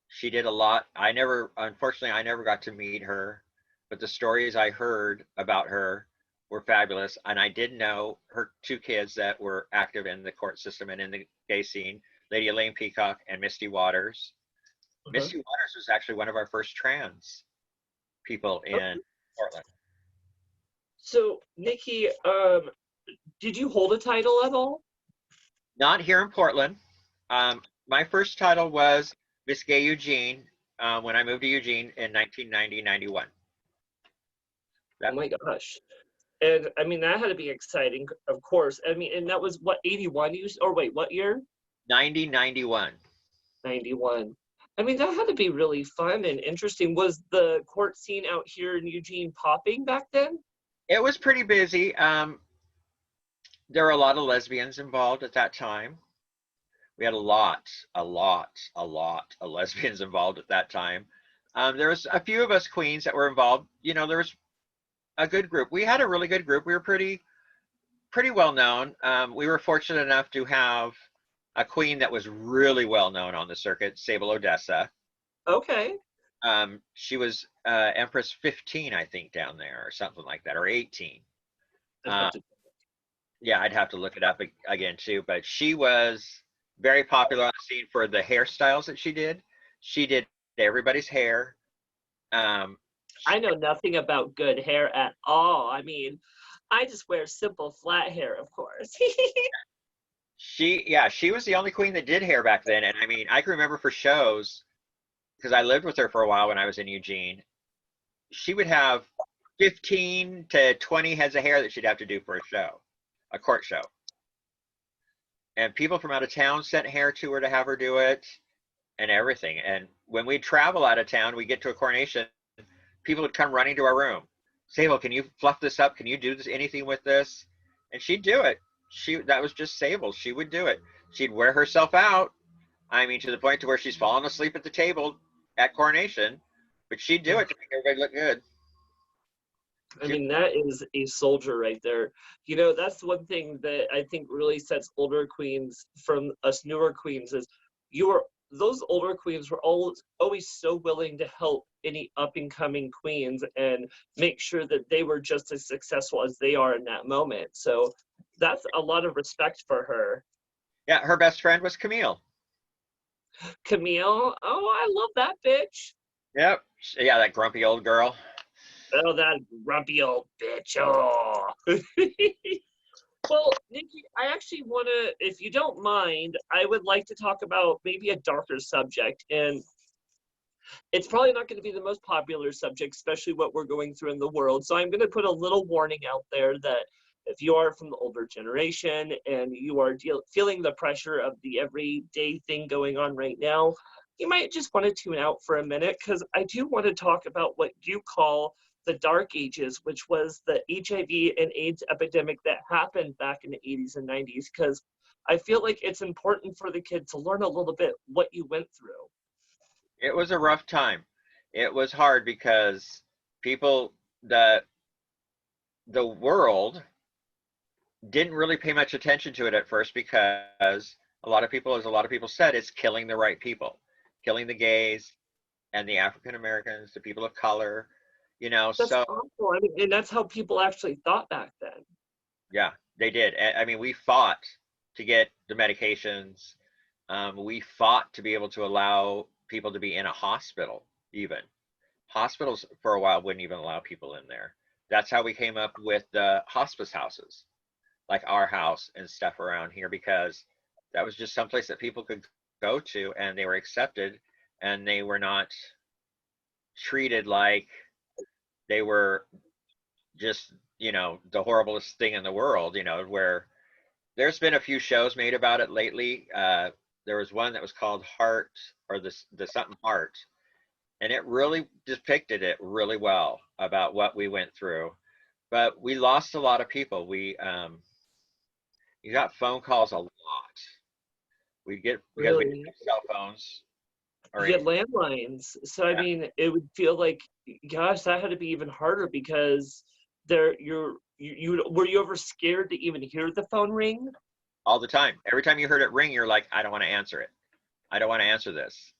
[SPEAKER 2] She did a lot. Unfortunately, I never got to meet her, but the stories I heard about her were fabulous. And I did know her two kids that were active in the court system and in the gay scene, Lady Elaine Peacock and Misty Waters.
[SPEAKER 1] Uh-huh.
[SPEAKER 2] Misty Waters was actually one of our first trans people in Portland.
[SPEAKER 1] So, Nikki, did you hold a title at all?
[SPEAKER 2] Not here in Portland. My first title was Miss Gay Eugene when I moved to Eugene in 1990-91.
[SPEAKER 1] Oh my gosh. And I mean, that had to be exciting, of course. I mean, and that was what, 81 you, or wait, what year?
[SPEAKER 2] 90-91.
[SPEAKER 1] 91. I mean, that had to be really fun and interesting. Was the court scene out here in Eugene popping back then?
[SPEAKER 2] It was pretty busy. There were a lot of lesbians involved at that time. We had a lot of lesbians involved at that time. There was a few of us queens that were involved. There was a good group. We had a really good group. We were pretty well known. We were fortunate enough to have a queen that was really well known on the circuit, Sable Odessa.
[SPEAKER 1] Okay.
[SPEAKER 2] She was Empress 15, I think, down there, or something like that, or 18. Yeah, I'd have to look it up again too. But she was very popular on the scene for the hairstyles that she did. She did everybody's hair.
[SPEAKER 1] I know nothing about good hair at all. I mean, I just wear simple flat hair, of course.
[SPEAKER 2] She was the only queen that did hair back then. And I mean, I can remember for shows, because I lived with her for a while when I was in Eugene, she would have 15 to 20 heads of hair that she'd have to do for a show, a court show. And people from out of town sent hair to her to have her do it and everything. And when we'd travel out of town, we get to a coronation, people would come running to our room. Sable, can you fluff this up? Can you do anything with this? And she'd do it. That was just Sable. She would do it. She'd wear herself out. I mean, to the point to where she's falling asleep at the table at coronation, but she'd do it to make everybody look good.
[SPEAKER 1] I mean, that is a soldier right there. You know, that's one thing that I think really sets older queens from us newer queens is you were those older queens were always so willing to help any up and coming queens and make sure that they were just as successful as they are in that moment. So that's a lot of respect for her.
[SPEAKER 2] Yeah, her best friend was Camille.
[SPEAKER 1] Camille, oh, I love that bitch.
[SPEAKER 2] Yep. Yeah, that grumpy old girl.
[SPEAKER 1] Oh, that grumpy old bitch. Oh. Well, Nikki, I actually want to, if you don't mind, I would like to talk about maybe a darker subject. And it's probably not going to be the most popular subject, especially what we're going through in the world. So I'm going to put a little warning out there that if you are from the older generation and you are feeling the pressure of the everyday thing going on right now, you might just want to tune out for a minute because I do want to talk about what you call the dark ages, which was the HIV and AIDS epidemic that happened back in the 80s and 90s, because I feel like it's important for the kid to learn a little bit what you went through.
[SPEAKER 2] It was a rough time. It was hard because people, the world didn't really pay much attention to it at first because a lot of people, as a lot of people said, it's killing the right people, killing the gays and the African Americans, the people of color, you know.
[SPEAKER 1] That's
[SPEAKER 2] So
[SPEAKER 1] awful. I mean, and that's how people actually thought back then.
[SPEAKER 2] yeah, they did. I mean, we fought to get the medications. We fought to be able to allow people to be in a hospital, even. Hospitals for a while wouldn't even allow people in there. That's how we came up with the hospice houses, like our house and stuff around here, because that was just someplace that people could go to and they were accepted and they were not treated like they were just, you know, the horriblest thing in the world, you know, where there's been a few shows made about it lately. There was one that was called Heart or the something Heart, and it really depicted it really well about what we went through. But we lost a lot of people. We got phone calls a lot. We get because we didn't
[SPEAKER 1] Really,
[SPEAKER 2] have cell phones or
[SPEAKER 1] you had
[SPEAKER 2] anything.
[SPEAKER 1] landlines. So I
[SPEAKER 2] Yeah,
[SPEAKER 1] mean, it would feel like, gosh, that had to be even harder because there, were you ever scared to even hear the phone ring?
[SPEAKER 2] all the time. Every time you heard it ring, you're like, I don't want to answer it. I don't want to answer this.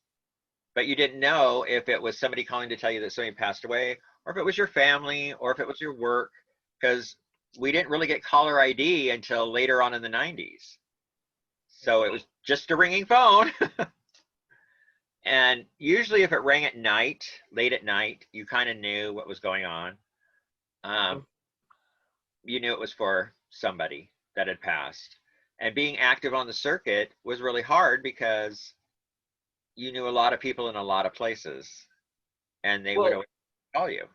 [SPEAKER 2] But you didn't know if it was somebody calling to tell you that somebody passed away, or if it was your family, or if it was your work, because we didn't really get caller ID until later on in the 90s. So it was just a ringing phone. And usually, if it rang at night, late at night, you kind of knew what was going on. Um, you knew it was for somebody that had passed. And being active on the circuit was really hard because you knew a lot of people in a lot of places, and they would
[SPEAKER 1] Well,
[SPEAKER 2] always call you.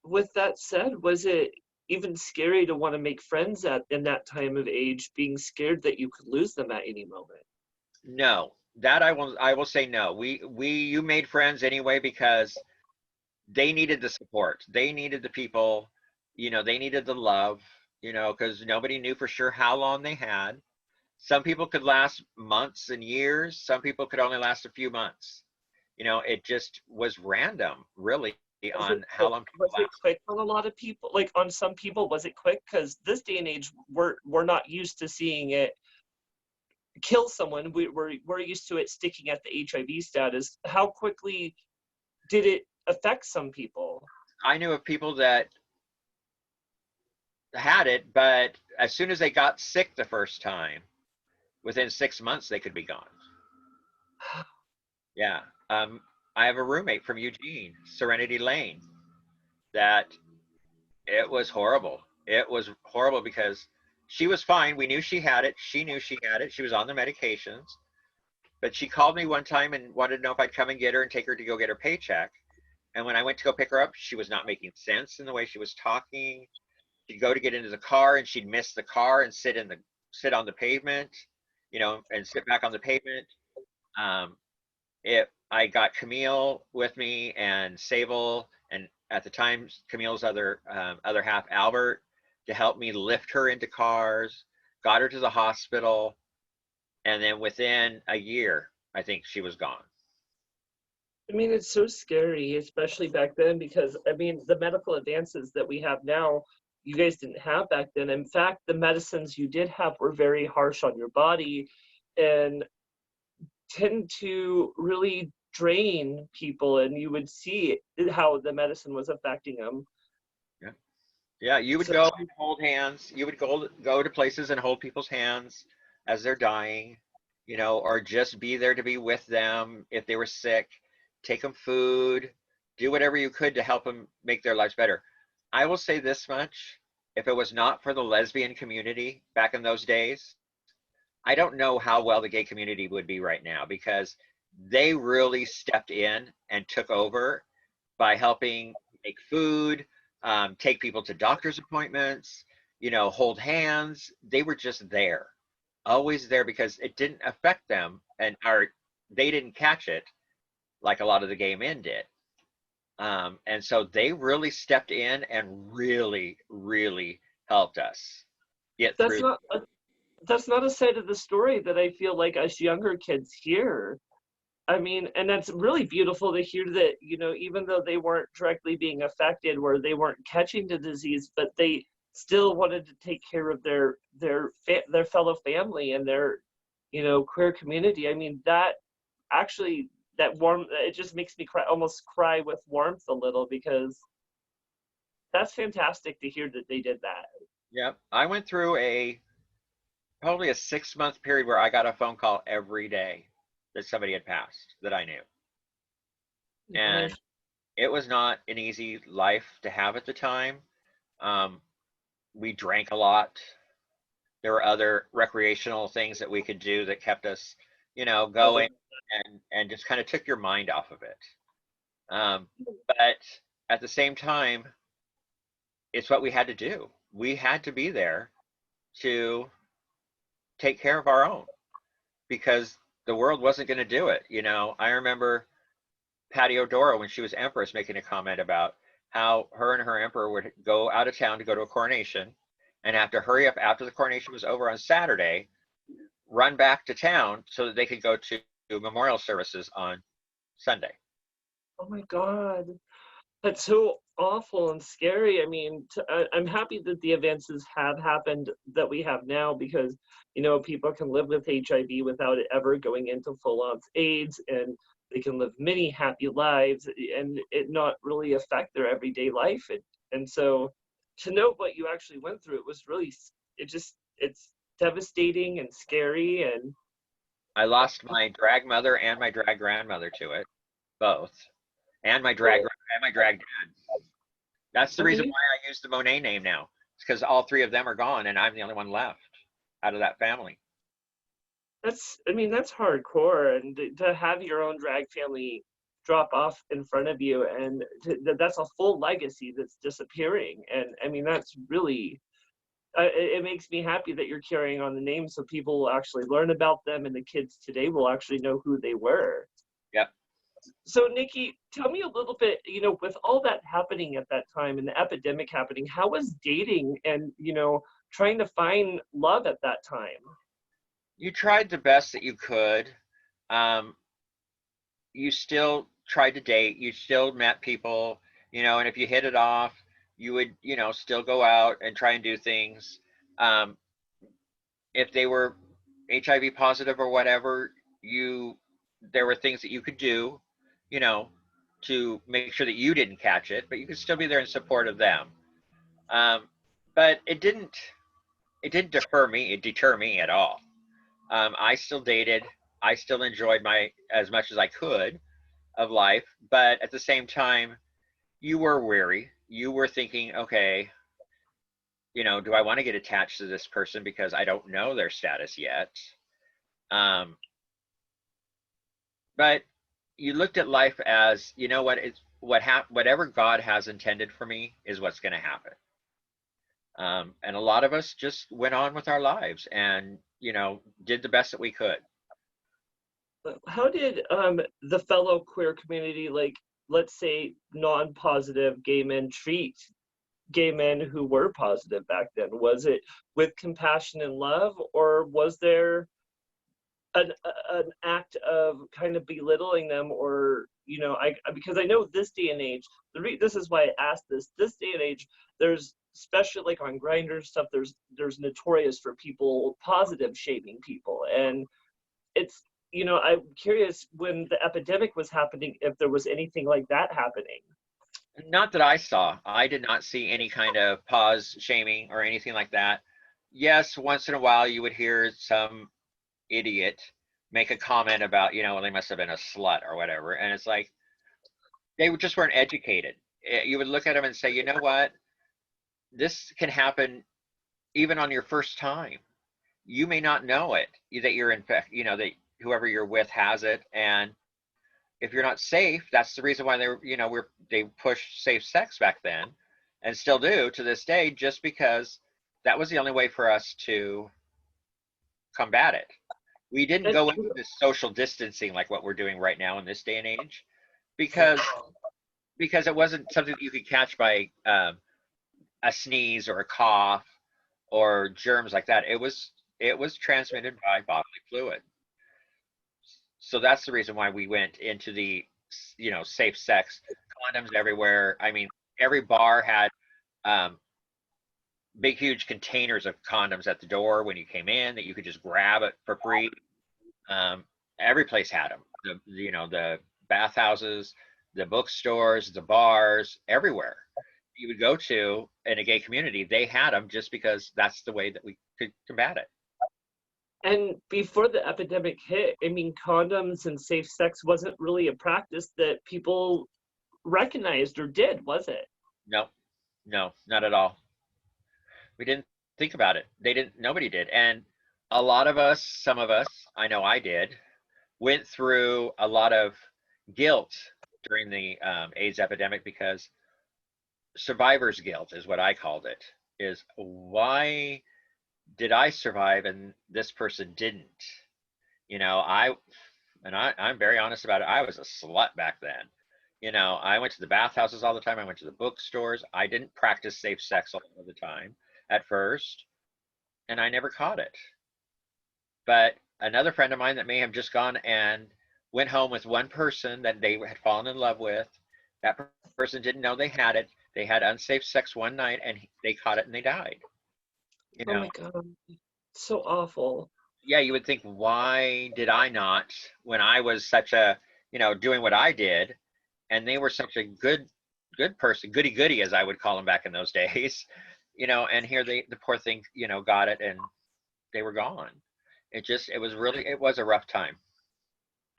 [SPEAKER 1] with that said, was it even scary to want to make friends at in that time of age, being scared that you could lose them at any moment?
[SPEAKER 2] No, that I will say no. You made friends anyway because they needed the support. They needed the people, you know, they needed the love, you know, because nobody knew for sure how long they had. Some people could last months and years. Some people could only last a few months. You know, it just was random, really,
[SPEAKER 1] Was it
[SPEAKER 2] on how
[SPEAKER 1] quick?
[SPEAKER 2] long people
[SPEAKER 1] Was it
[SPEAKER 2] last.
[SPEAKER 1] quick on a lot of people? Like on some people, was it quick? Because this day and age, we're not used to seeing it kill someone. We're used to it sticking at the HIV status. How quickly did it affect some people?
[SPEAKER 2] I knew of people that had it, but as soon as they got sick the first time, within 6 months they could be gone. Yeah. I have a roommate from Eugene, Serenity Lane, that it was horrible. It was horrible because she was fine. We knew she had it. She knew she had it. She was on the medications. But she called me one time and wanted to know if I'd come and get her and take her to go get her paycheck. And when I went to go pick her up, she was not making sense in the way she was talking. She'd go to get into the car and she'd miss the car and sit on the pavement, you know, and sit back on the pavement. Um, I got Camille with me and Sable, and at the time Camille's other half Albert, to help me lift her into cars, got her to the hospital, and then within a year I think she was gone.
[SPEAKER 1] I mean, it's so scary, especially back then, because I mean, the medical advances that we have now, you guys didn't have back then. In fact, the medicines you did have were very harsh on your body and tend to really drain people, and you would see how the medicine was affecting them.
[SPEAKER 2] Yeah. Yeah, you would
[SPEAKER 1] So,
[SPEAKER 2] go and hold hands. You would go to places and hold people's hands as they're dying, or just be there to be with them if they were sick, take them food, do whatever you could to help them make their lives better. I will say this much, if it was not for the lesbian community back in those days, I don't know how well the gay community would be right now, because they really stepped in and took over by helping make food, take people to doctor's appointments, hold hands. They were just there, always there, because it didn't affect them, they didn't catch it like a lot of the gay men did. And so they really stepped in and really, really helped us get
[SPEAKER 1] that's
[SPEAKER 2] through.
[SPEAKER 1] not a, that's not a side of the story that I feel like us younger kids hear. I mean, and that's really beautiful to hear that, even though they weren't directly being affected, where they weren't catching the disease, but they still wanted to take care of their fellow family and their, queer community. I mean, that actually, that warm, it just makes me cry, almost cry with warmth a little, because that's fantastic to hear that they did that.
[SPEAKER 2] Yep. I went through probably a 6 month period where I got a phone call every day that somebody had passed that I knew. And
[SPEAKER 1] Gosh.
[SPEAKER 2] it was not an easy life to have at the time. Um, we drank a lot. There were other recreational things that we could do that kept us,
[SPEAKER 1] Oh,
[SPEAKER 2] going, and just kind of took your mind off of it. But at the same time, it's what we had to do. We had to be there to take care of our own, because the world wasn't going to do it. I remember Patty O'Dora, when she was empress, making a comment about how her and her emperor would go out of town to go to a coronation and have to hurry up after the coronation was over on Saturday, run back to town so that they could go to memorial services on Sunday.
[SPEAKER 1] oh my God. That's so awful and scary. I mean, I'm happy that the advances have happened that we have now, because, people can live with HIV without it ever going into full-on AIDS, and they can live many happy lives and it not really affect their everyday life. And so to know what you actually went through, it was really, it's devastating and scary. And
[SPEAKER 2] I lost my drag mother and my drag grandmother to it, both, and my drag dad. That's the
[SPEAKER 1] I
[SPEAKER 2] reason
[SPEAKER 1] mean,
[SPEAKER 2] why I use the Monet name now. It's because all three of them are gone, and I'm the only one left out of that family.
[SPEAKER 1] that's hardcore, and to have your own drag family drop off in front of you, and that's a full legacy that's disappearing. And I mean, that's really, it makes me happy that you're carrying on the name, so people will actually learn about them, and the kids today will actually know who they were.
[SPEAKER 2] Yep.
[SPEAKER 1] So Nikki, tell me a little bit, with all that happening at that time and the epidemic happening, how was dating and, trying to find love at that time?
[SPEAKER 2] You tried the best that you could. Um, you still tried to date. You still met people, and if you hit it off, you would, still go out and try and do things. Um, if they were HIV positive or whatever, there were things that you could do, you know, to make sure that you didn't catch it, but you could still be there in support of them. Um, but it didn't deter me at all. I still dated. I still enjoyed my as much as I could of life, but at the same time, you were weary. You were thinking, okay, do I want to get attached to this person because I don't know their status yet? Um, but you looked at life as, whatever God has intended for me is what's going to happen. And a lot of us just went on with our lives and, did the best that we could.
[SPEAKER 1] How did the fellow queer community, like, let's say non-positive gay men, treat gay men who were positive back then? Was it with compassion and love, or was there an act of kind of belittling them, or you know, because I know this day and age, this is why I asked this day and age, there's, especially like on Grindr stuff, there's notorious for people positive shaming people. And it's, you know, I'm curious, when the epidemic was happening, if there was anything like that happening.
[SPEAKER 2] Not that I saw. I did not see any kind of pause shaming or anything like that. Yes, once in a while you would hear some idiot make a comment about, you know, well, they must have been a slut or whatever. And it's like, they just weren't educated. You would look at them and say, you know what? This can happen even on your first time. You may not know it, that you're infected, you know, that whoever you're with has it. And if you're not safe, that's the reason why they pushed safe sex back then, and still do to this day, just because that was the only way for us to combat it. We didn't
[SPEAKER 1] And
[SPEAKER 2] go into this social distancing like what we're doing right now in this day and age, because it wasn't something that you could catch by a sneeze or a cough or germs like that. It was transmitted by bodily fluid. So that's the reason why we went into the, you know, safe sex, condoms everywhere. I mean, every bar had big, huge containers of condoms at the door when you came in that you could just grab it for free. Every place had them. The bathhouses, the bookstores, the bars, everywhere you would go to in a gay community, they had them, just because that's the way that we could combat it.
[SPEAKER 1] And before the epidemic hit, I mean, condoms and safe sex wasn't really a practice that people recognized or did, was it?
[SPEAKER 2] No, no, not at all. We didn't think about it. Nobody did. And a lot of us, some of us, I know I did, went through a lot of guilt during the AIDS epidemic, because survivor's guilt is what I called it. Is, why did I survive and this person didn't? You know, I'm very honest about it. I was a slut back then. You know, I went to the bathhouses all the time. I went to the bookstores. I didn't practice safe sex all the time at first, and I never caught it. But another friend of mine that may have just gone and went home with one person that they had fallen in love with, that person didn't know they had it. They had unsafe sex one night, and they caught it and they died. You
[SPEAKER 1] Oh
[SPEAKER 2] know,
[SPEAKER 1] my God, so awful.
[SPEAKER 2] yeah, you would think, why did I not, when I was such a, you know, doing what I did, and they were such a good person, goody goody, as I would call them back in those days, you know, and here the poor thing, you know, got it and they were gone. It was a rough time.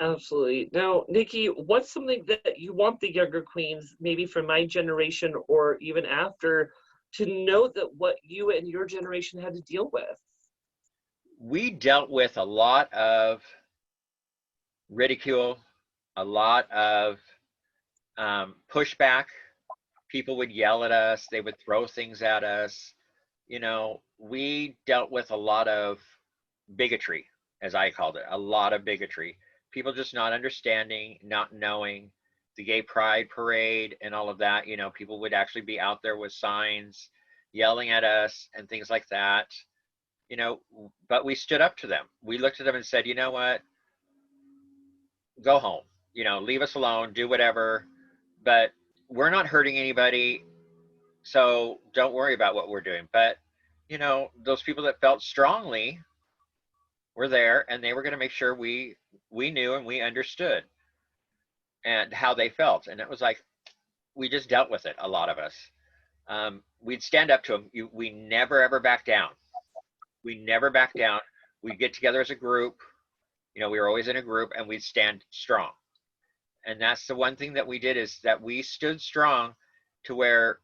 [SPEAKER 1] Absolutely. Now, Nikki, what's something that you want the younger queens, maybe from my generation or even after, to know that what you and your generation had to deal with?
[SPEAKER 2] We dealt with a lot of ridicule, a lot of pushback. People would yell at us, they would throw things at us. You know, we dealt with a lot of bigotry, as I called it, a lot of bigotry. People just not understanding, not knowing. The gay pride parade and all of that, you know, people would actually be out there with signs yelling at us and things like that, you know, but we stood up to them. We looked at them and said, you know what, go home, you know, leave us alone, do whatever, but we're not hurting anybody, so don't worry about what we're doing. But, you know, those people that felt strongly were there, and they were going to make sure we knew and we understood and how they felt. And it was like, we just dealt with it, a lot of us. We'd stand up to them. We never ever back down. We never back down. We'd get together as a group. You know, we were always in a group, and we'd stand strong. And that's the one thing that we did, is that we stood strong, to where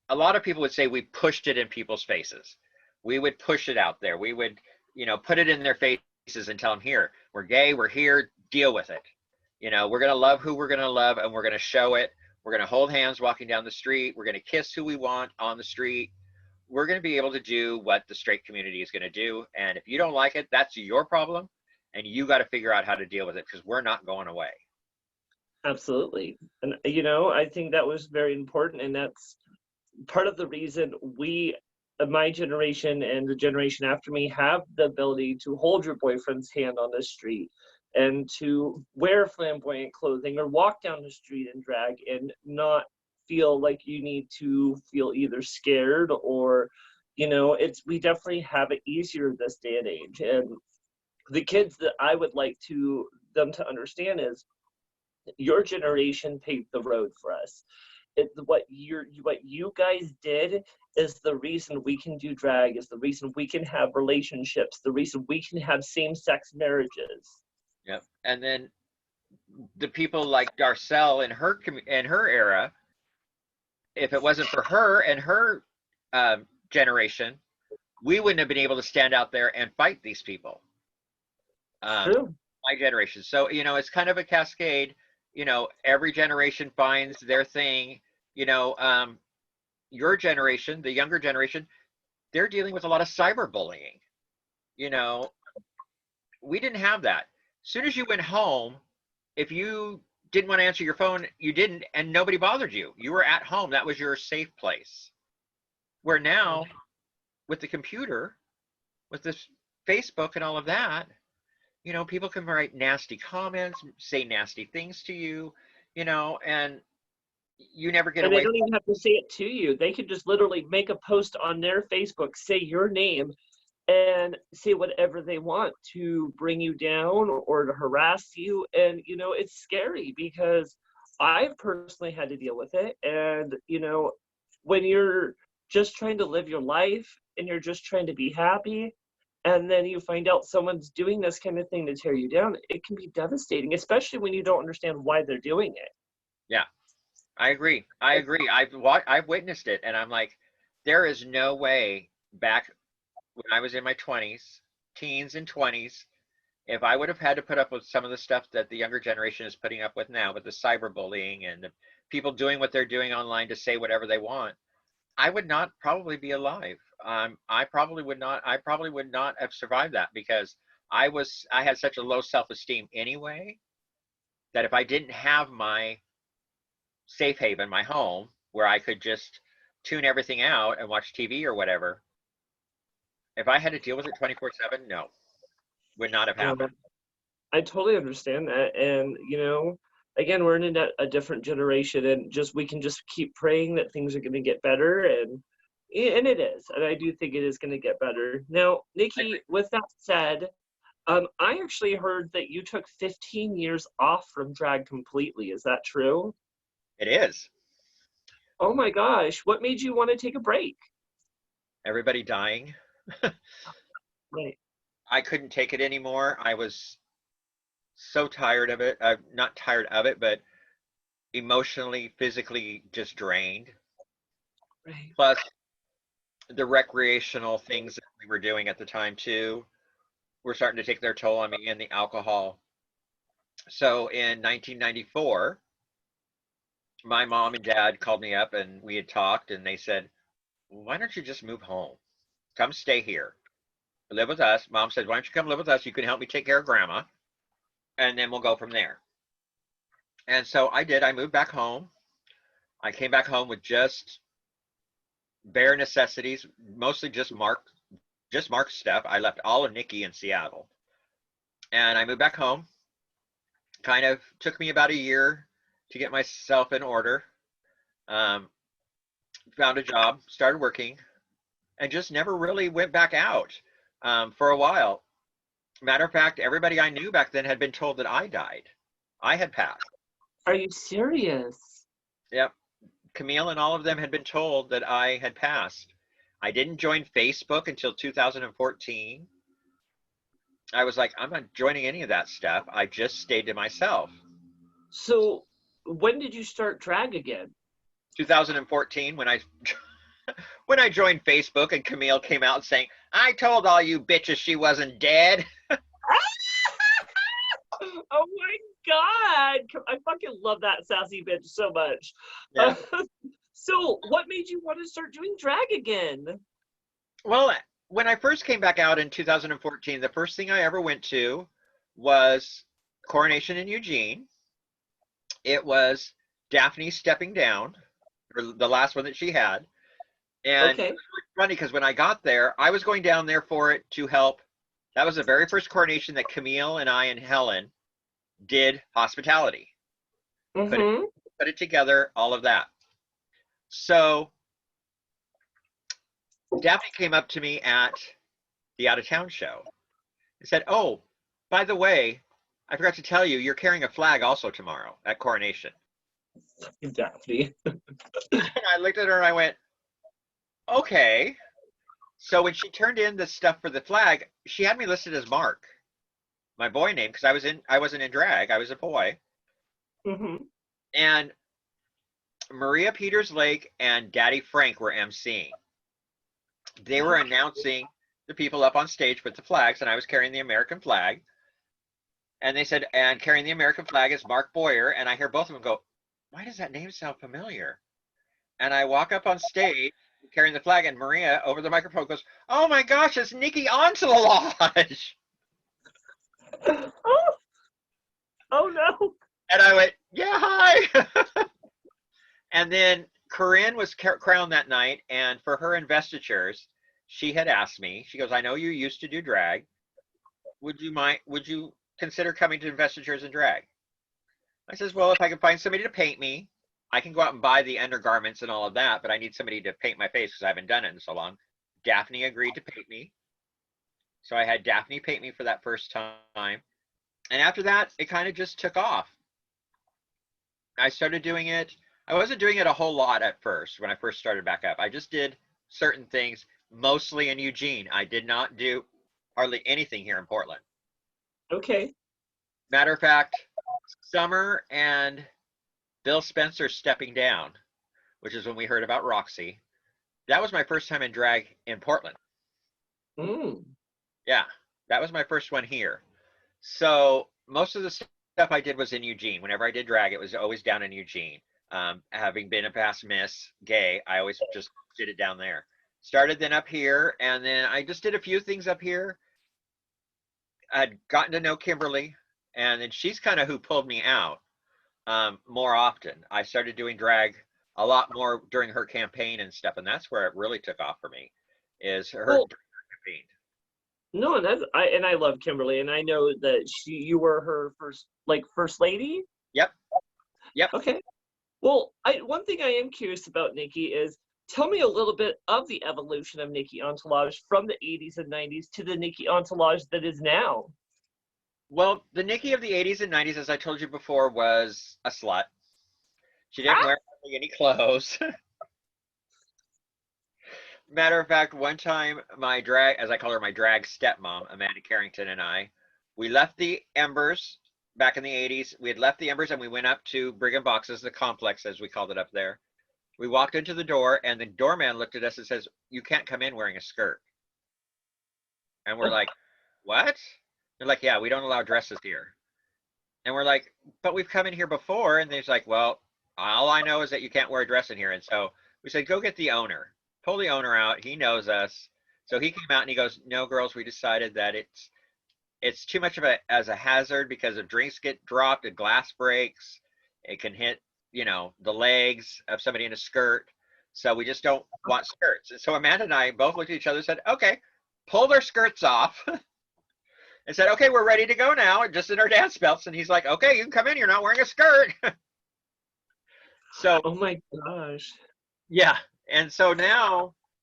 [SPEAKER 2] a lot of people would say we pushed it in people's faces. We would push it out there. We would, you know, put it in their faces and tell them, here, we're gay, we're here, deal with it. You know, we're going to love who we're going to love, and we're going to show it. We're going to hold hands walking down the street. We're going to kiss who we want on the street. We're going to be able to do what the straight community is going to do. And if you don't like it, that's your problem. And you got to figure out how to deal with it, because we're not going away.
[SPEAKER 1] Absolutely. And, you know, I think that was very important. And that's part of the reason we, my generation and the generation after me, have the ability to hold your boyfriend's hand on the street, and to wear flamboyant clothing or walk down the street in drag and not feel like you need to feel either scared or, we definitely have it easier this day and age. And the kids that I would like them to understand is your generation paved the road for us. What you guys did is the reason we can do drag, is the reason we can have relationships, the reason we can have same-sex marriages.
[SPEAKER 2] Yep. And then the people like Darcel in her era, if it wasn't for her and her generation, we wouldn't have been able to stand out there and fight these people.
[SPEAKER 1] True.
[SPEAKER 2] My generation. So, it's kind of a cascade. Every generation finds their thing. Your generation, the younger generation, they're dealing with a lot of cyberbullying. We didn't have that. As soon as you went home, if you didn't want to answer your phone, you didn't, and nobody bothered you. You were at home. That was your safe place. Where now, with the computer, with this Facebook and all of that, people can write nasty comments, say nasty things to you, and you never get
[SPEAKER 1] away. And they don't
[SPEAKER 2] from
[SPEAKER 1] even have to say it to you. They could just literally make a post on their Facebook, say your name, and say whatever they want to bring you down or to harass you. And, it's scary because I've personally had to deal with it. And, when you're just trying to live your life and you're just trying to be happy, and then you find out someone's doing this kind of thing to tear you down, it can be devastating, especially when you don't understand why they're doing it.
[SPEAKER 2] Yeah, I agree. I've witnessed it, and I'm like, there is no way back when I was in my teens and 20s, if I would have had to put up with some of the stuff that the younger generation is putting up with now, with the cyberbullying and the people doing what they're doing online to say whatever they want, I would not probably be alive. I probably would not have survived that, because I had such a low self-esteem anyway, that if I didn't have my safe haven, my home, where I could just tune everything out and watch TV or whatever, if I had to deal with it 24/7, no, would not have happened.
[SPEAKER 1] I totally understand that. And, again, we're in a different generation, and we can just keep praying that things are going to get better. And it is. And I do think it is going to get better. Now, Nikki, with that said, I actually heard that you took 15 years off from drag completely. Is that true?
[SPEAKER 2] It is.
[SPEAKER 1] Oh my gosh. What made you want to take a break?
[SPEAKER 2] Everybody dying.
[SPEAKER 1] Right.
[SPEAKER 2] I couldn't take it anymore. I was so tired of it. I'm not tired of it, but emotionally, physically just drained.
[SPEAKER 1] Right.
[SPEAKER 2] Plus the recreational things that we were doing at the time too were starting to take their toll on me, and the alcohol. So in 1994, my mom and dad called me up and we had talked, and they said, why don't you just move home? Come stay here. Live with us. Mom said, why don't you come live with us? You can help me take care of grandma, and then we'll go from there. And so I did. I moved back home. I came back home with just bare necessities, mostly just Mark's stuff. I left all of Nikki in Seattle. And I moved back home. Kind of took me about a year to get myself in order. Found a job, started working, and just never really went back out for a while. Matter of fact, everybody I knew back then had been told that I died. I had passed.
[SPEAKER 1] Are you serious?
[SPEAKER 2] Yep. Camille and all of them had been told that I had passed. I didn't join Facebook until 2014. I was like, I'm not joining any of that stuff. I just stayed to myself.
[SPEAKER 1] So when did you start drag again?
[SPEAKER 2] 2014, when I joined Facebook, and Camille came out saying, I told all you bitches she wasn't dead.
[SPEAKER 1] Oh my God. I fucking love that sassy bitch so much.
[SPEAKER 2] Yeah.
[SPEAKER 1] So what made you want to start doing drag again?
[SPEAKER 2] Well, when I first came back out in 2014, the first thing I ever went to was Coronation in Eugene. It was Daphne stepping down, or the last one that she had. And
[SPEAKER 1] okay.
[SPEAKER 2] It was really funny because when I got there, I was going down there for it to help. That was the very first coronation that Camille and I and Helen did hospitality, put it,
[SPEAKER 1] Mm-hmm.
[SPEAKER 2] put it together, all of that. So Daphne came up to me at the out of town show and said, "Oh, by the way, I forgot to tell you, you're carrying a flag also tomorrow at Coronation."
[SPEAKER 1] Daphne.
[SPEAKER 2] And I looked at her and I went, "Okay." So when she turned in the stuff for the flag, she had me listed as Mark, my boy name, because I wasn't in drag, I was a boy.
[SPEAKER 1] Mm-hmm.
[SPEAKER 2] And Maria Peters Lake and Daddy Frank were emceeing. They were announcing the people up on stage with the flags, and I was carrying the American flag. And they said, and carrying the American flag is Mark Boyer. And I hear both of them go, "Why does that name sound familiar?" And I walk up on stage carrying the flag, and Maria over the microphone goes, "Oh my gosh, it's Nikki Ontolodge."
[SPEAKER 1] Oh, oh no.
[SPEAKER 2] And I went, "Yeah, hi." And then Corinne was crowned that night, and for her investitures, she had asked me, she goes, "I know you used to do drag. Would you consider coming to investitures in drag?" I says, "Well, if I can find somebody to paint me, I can go out and buy the undergarments and all of that, but I need somebody to paint my face because I haven't done it in so long." Daphne agreed to paint me. So I had Daphne paint me for that first time. And after that, it kind of just took off. I started doing it. I wasn't doing it a whole lot at first when I first started back up. I just did certain things, mostly in Eugene. I did not do hardly anything here in Portland.
[SPEAKER 1] Okay.
[SPEAKER 2] Matter of fact, Summer and Bill Spencer stepping down, which is when we heard about Roxy. That was my first time in drag in Portland.
[SPEAKER 1] Mm.
[SPEAKER 2] Yeah, that was my first one here. So most of the stuff I did was in Eugene. Whenever I did drag, it was always down in Eugene. Having been a past Miss Gay, I always just did it down there. Started then up here, and then I just did a few things up here. I'd gotten to know Kimberly, and then she's kind of who pulled me out more often. I started doing drag a lot more during her campaign and stuff, and that's where it really took off for me, is her
[SPEAKER 1] Well,
[SPEAKER 2] campaign.
[SPEAKER 1] no, and I love Kimberly, and I know that you were her first lady.
[SPEAKER 2] Yep, yep.
[SPEAKER 1] Okay. Well, one thing I am curious about, Nikki, is tell me a little bit of the evolution of Nikki Ontolodge from the 80s and 90s to the Nikki Ontolodge that is now.
[SPEAKER 2] Well, the Nikki of the 80s and 90s, as I told you before, was a slut. She didn't
[SPEAKER 1] Ah,
[SPEAKER 2] wear any clothes. Matter of fact, one time my drag, as I call her, my drag stepmom, Amanda Carrington, and I, we left the Embers back in the 80s. We had left the Embers and we went up to Brigham Boxes, the complex, as we called it up there. We walked into the door and the doorman looked at us and says, "You can't come in wearing a skirt." And we're like, "What?" They're like, "Yeah, we don't allow dresses here." And we're like, "But we've come in here before." And he's like, "Well, all I know is that you can't wear a dress in here." And so we said, "Go get the owner." Pull the owner out. He knows us. So he came out and he goes, "No, girls, we decided that it's too much of a hazard because if drinks get dropped and glass breaks, it can hit, the legs of somebody in a skirt. So we just don't want skirts." And so Amanda and I both looked at each other and said, "Okay," pulled our skirts off and said, "Okay, we're ready to go now," just in our dance belts. And he's like, "Okay, you can come in. You're not wearing a skirt." So
[SPEAKER 1] oh my gosh.
[SPEAKER 2] yeah, and so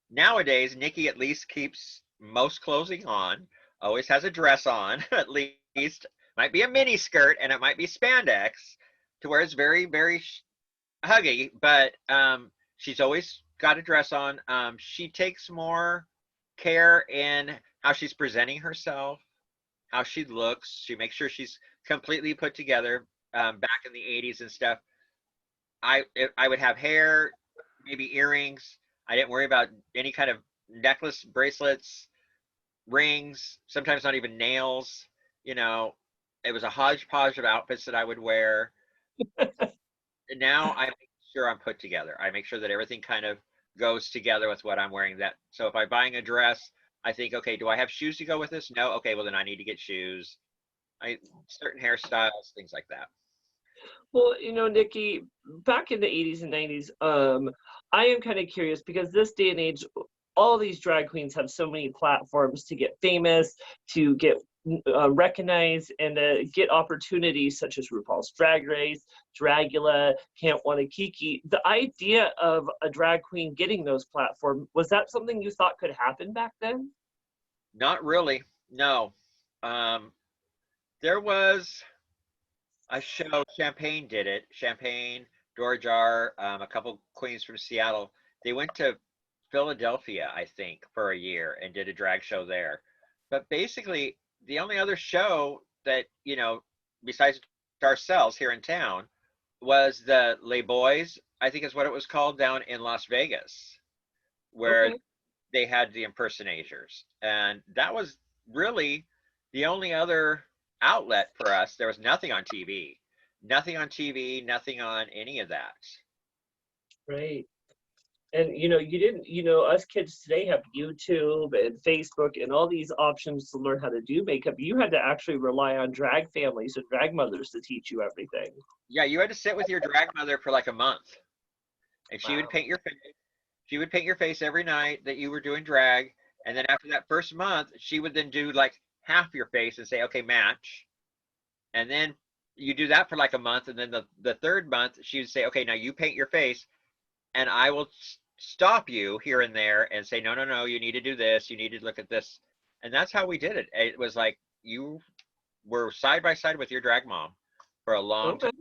[SPEAKER 2] nowadays, Nikki at least keeps most clothing on, always has a dress on, at least. Might be a mini skirt and it might be spandex to where it's very, very huggy, but she's always got a dress on. She takes more care in how she's presenting herself, how she looks. She makes sure she's completely put together. Back in the 80s and stuff, I would have hair, maybe earrings. I didn't worry about any kind of necklace, bracelets, rings, sometimes not even nails. You know, it was a hodgepodge of outfits that I would wear. And now I make sure I'm put together. I make sure that everything kind of goes together with what I'm wearing. That so if I'm buying a dress, I think, okay, do I have shoes to go with this? No. Okay, well then I need to get shoes. I certain hairstyles, things like that.
[SPEAKER 1] Well, Nikki, back in the 80s and 90s, I am kind of curious because this day and age, all these drag queens have so many platforms to get famous, to get recognize and get opportunities such as RuPaul's Drag Race, Dragula, Can't Wanna Kiki. The idea of a drag queen getting those platforms, was that something you thought could happen back then?
[SPEAKER 2] Not really. No. Um, there was a show, Champagne did it. Champagne, Dora Jar, a couple queens from Seattle. They went to Philadelphia, I think, for a year and did a drag show there. But basically, the only other show that, besides ourselves here in town was the Les Boys, I think is what it was called, down in Las Vegas, where
[SPEAKER 1] Okay.
[SPEAKER 2] they had the impersonators. And that was really the only other outlet for us. There was nothing on TV. Nothing on TV, nothing on any of that.
[SPEAKER 1] Right. And you didn't, us kids today have YouTube and Facebook and all these options to learn how to do makeup. You had to actually rely on drag families and drag mothers to teach you everything.
[SPEAKER 2] Yeah, you had to sit with your drag mother for like a month, and she would
[SPEAKER 1] Wow.
[SPEAKER 2] paint your face. She would paint your face every night that you were doing drag, and then after that first month, she would then do like half your face and say, "Okay, match." And then you do that for like a month, and then the third month, she would say, "Okay, now you paint your face, and I will stop you here and there and say, no, no, no, you need to do this, you need to look at this." And that's how we did it. It was like you were side by side with your drag mom for a long time.
[SPEAKER 1] Okay.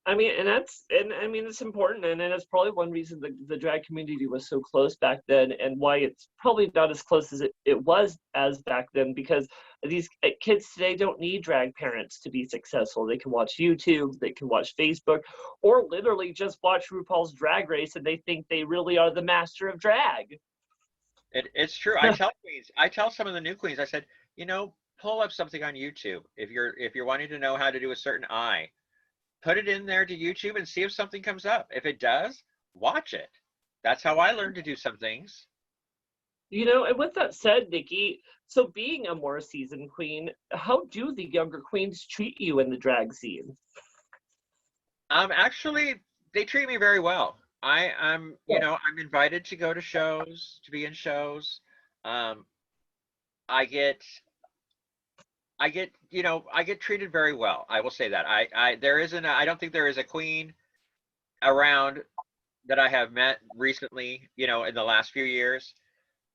[SPEAKER 1] I mean, it's important, and it's probably one reason the drag community was so close back then, and why it's probably not as close as it was as back then, because these kids today don't need drag parents to be successful. They can watch YouTube, they can watch Facebook, or literally just watch RuPaul's Drag Race, and they think they really are the master of drag.
[SPEAKER 2] It's true. I tell queens, I tell some of the new queens, I said, pull up something on YouTube. If you're wanting to know how to do a certain eye, put it in there to YouTube and see if something comes up. If it does, watch it. That's how I learned to do some things.
[SPEAKER 1] And with that said, Nikki, so being a more seasoned queen, how do the younger queens treat you in the drag scene?
[SPEAKER 2] Actually, they treat me very well.
[SPEAKER 1] Yeah.
[SPEAKER 2] I'm invited to go to shows, to be in shows. Um, I get, I get treated very well. I will say that. There isn't, I don't think there is a queen around that I have met recently, in the last few years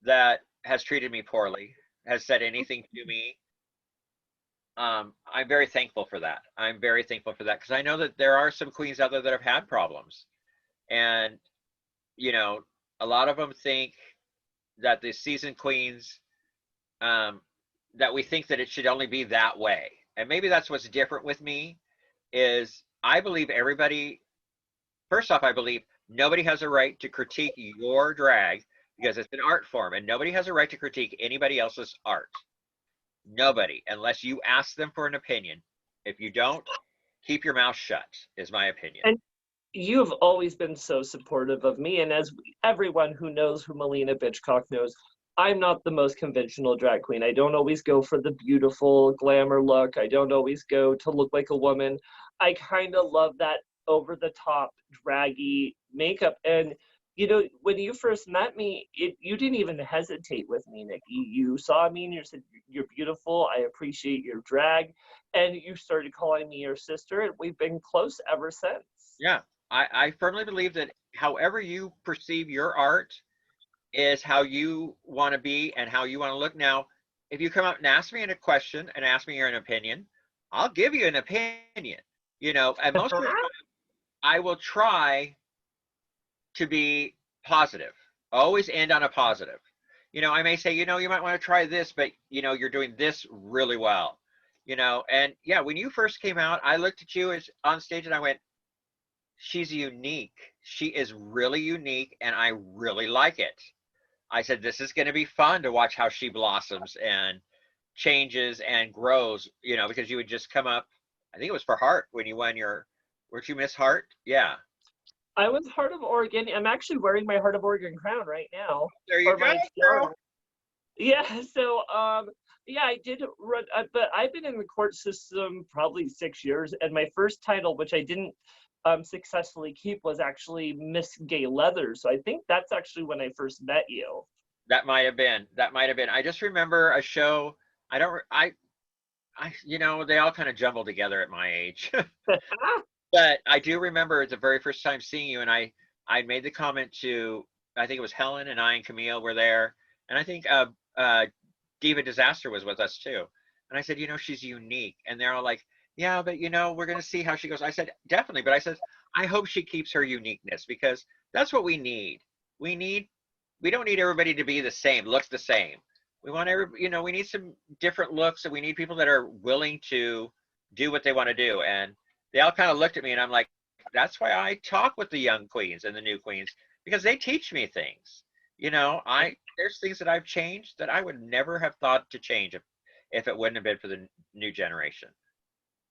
[SPEAKER 2] that has treated me poorly, has said anything to me. I'm very thankful for that. I'm very thankful for that because I know that there are some queens out there that have had problems. And, you know, a lot of them think that the seasoned queens, um, that we think that it should only be that way. And maybe that's what's different with me is I believe everybody, first off, I believe nobody has a right to critique your drag because it's an art form and nobody has a right to critique anybody else's art. Nobody, unless you ask them for an opinion. If you don't, keep your mouth shut, is my opinion.
[SPEAKER 1] And you've always been so supportive of me, and as everyone who knows who Maliena Bitchcock knows, I'm not the most conventional drag queen. I don't always go for the beautiful glamour look. I don't always go to look like a woman. I kind of love that over the top draggy makeup. And when you first met me, you didn't even hesitate with me, Nikki. You saw me and you said, "You're beautiful. I appreciate your drag," and you started calling me your sister, and we've been close ever since.
[SPEAKER 2] Yeah, I firmly believe that however you perceive your art is how you want to be and how you want to look. Now, if you come up and ask me a question and ask me an opinion, I'll give you an opinion. And most of the time, I will try to be positive. Always end on a positive. I may say, you might want to try this, but you're doing this really well. And yeah, when you first came out, I looked at you as on stage and I went, she's unique. She is really unique and I really like it. I said, this is going to be fun to watch how she blossoms and changes and grows, because you would just come up, I think it was for Heart when you won weren't you Miss Heart? Yeah.
[SPEAKER 1] I was Heart of Oregon. I'm actually wearing my Heart of Oregon crown right now
[SPEAKER 2] There you
[SPEAKER 1] for
[SPEAKER 2] go,
[SPEAKER 1] my
[SPEAKER 2] girl.
[SPEAKER 1] show. Yeah, so yeah, I did run, but I've been in the court system probably 6 years, and my first title, which I didn't successfully keep, was actually Miss Gay Leather. So I think that's actually when I first met you.
[SPEAKER 2] That might have been. I just remember a show. I don't, you know, they all kind of jumble together at my age. But I do remember the very first time seeing you, and I made the comment to, I think it was Helen and I and Camille were there, and I think Diva Disaster was with us too. And I said, you know, she's unique, and they're all like, yeah, but you know, we're gonna see how she goes. I said, definitely, but I said, I hope she keeps her uniqueness because that's what we need. We need, we don't need everybody to be the same, looks the same. We want every, you know, we need some different looks, and we need people that are willing to do what they want to do. And they all kind of looked at me, and I'm like, that's why I talk with the young queens and the new queens because they teach me things. You know, there's things that I've changed that I would never have thought to change if it wouldn't have been for the new generation.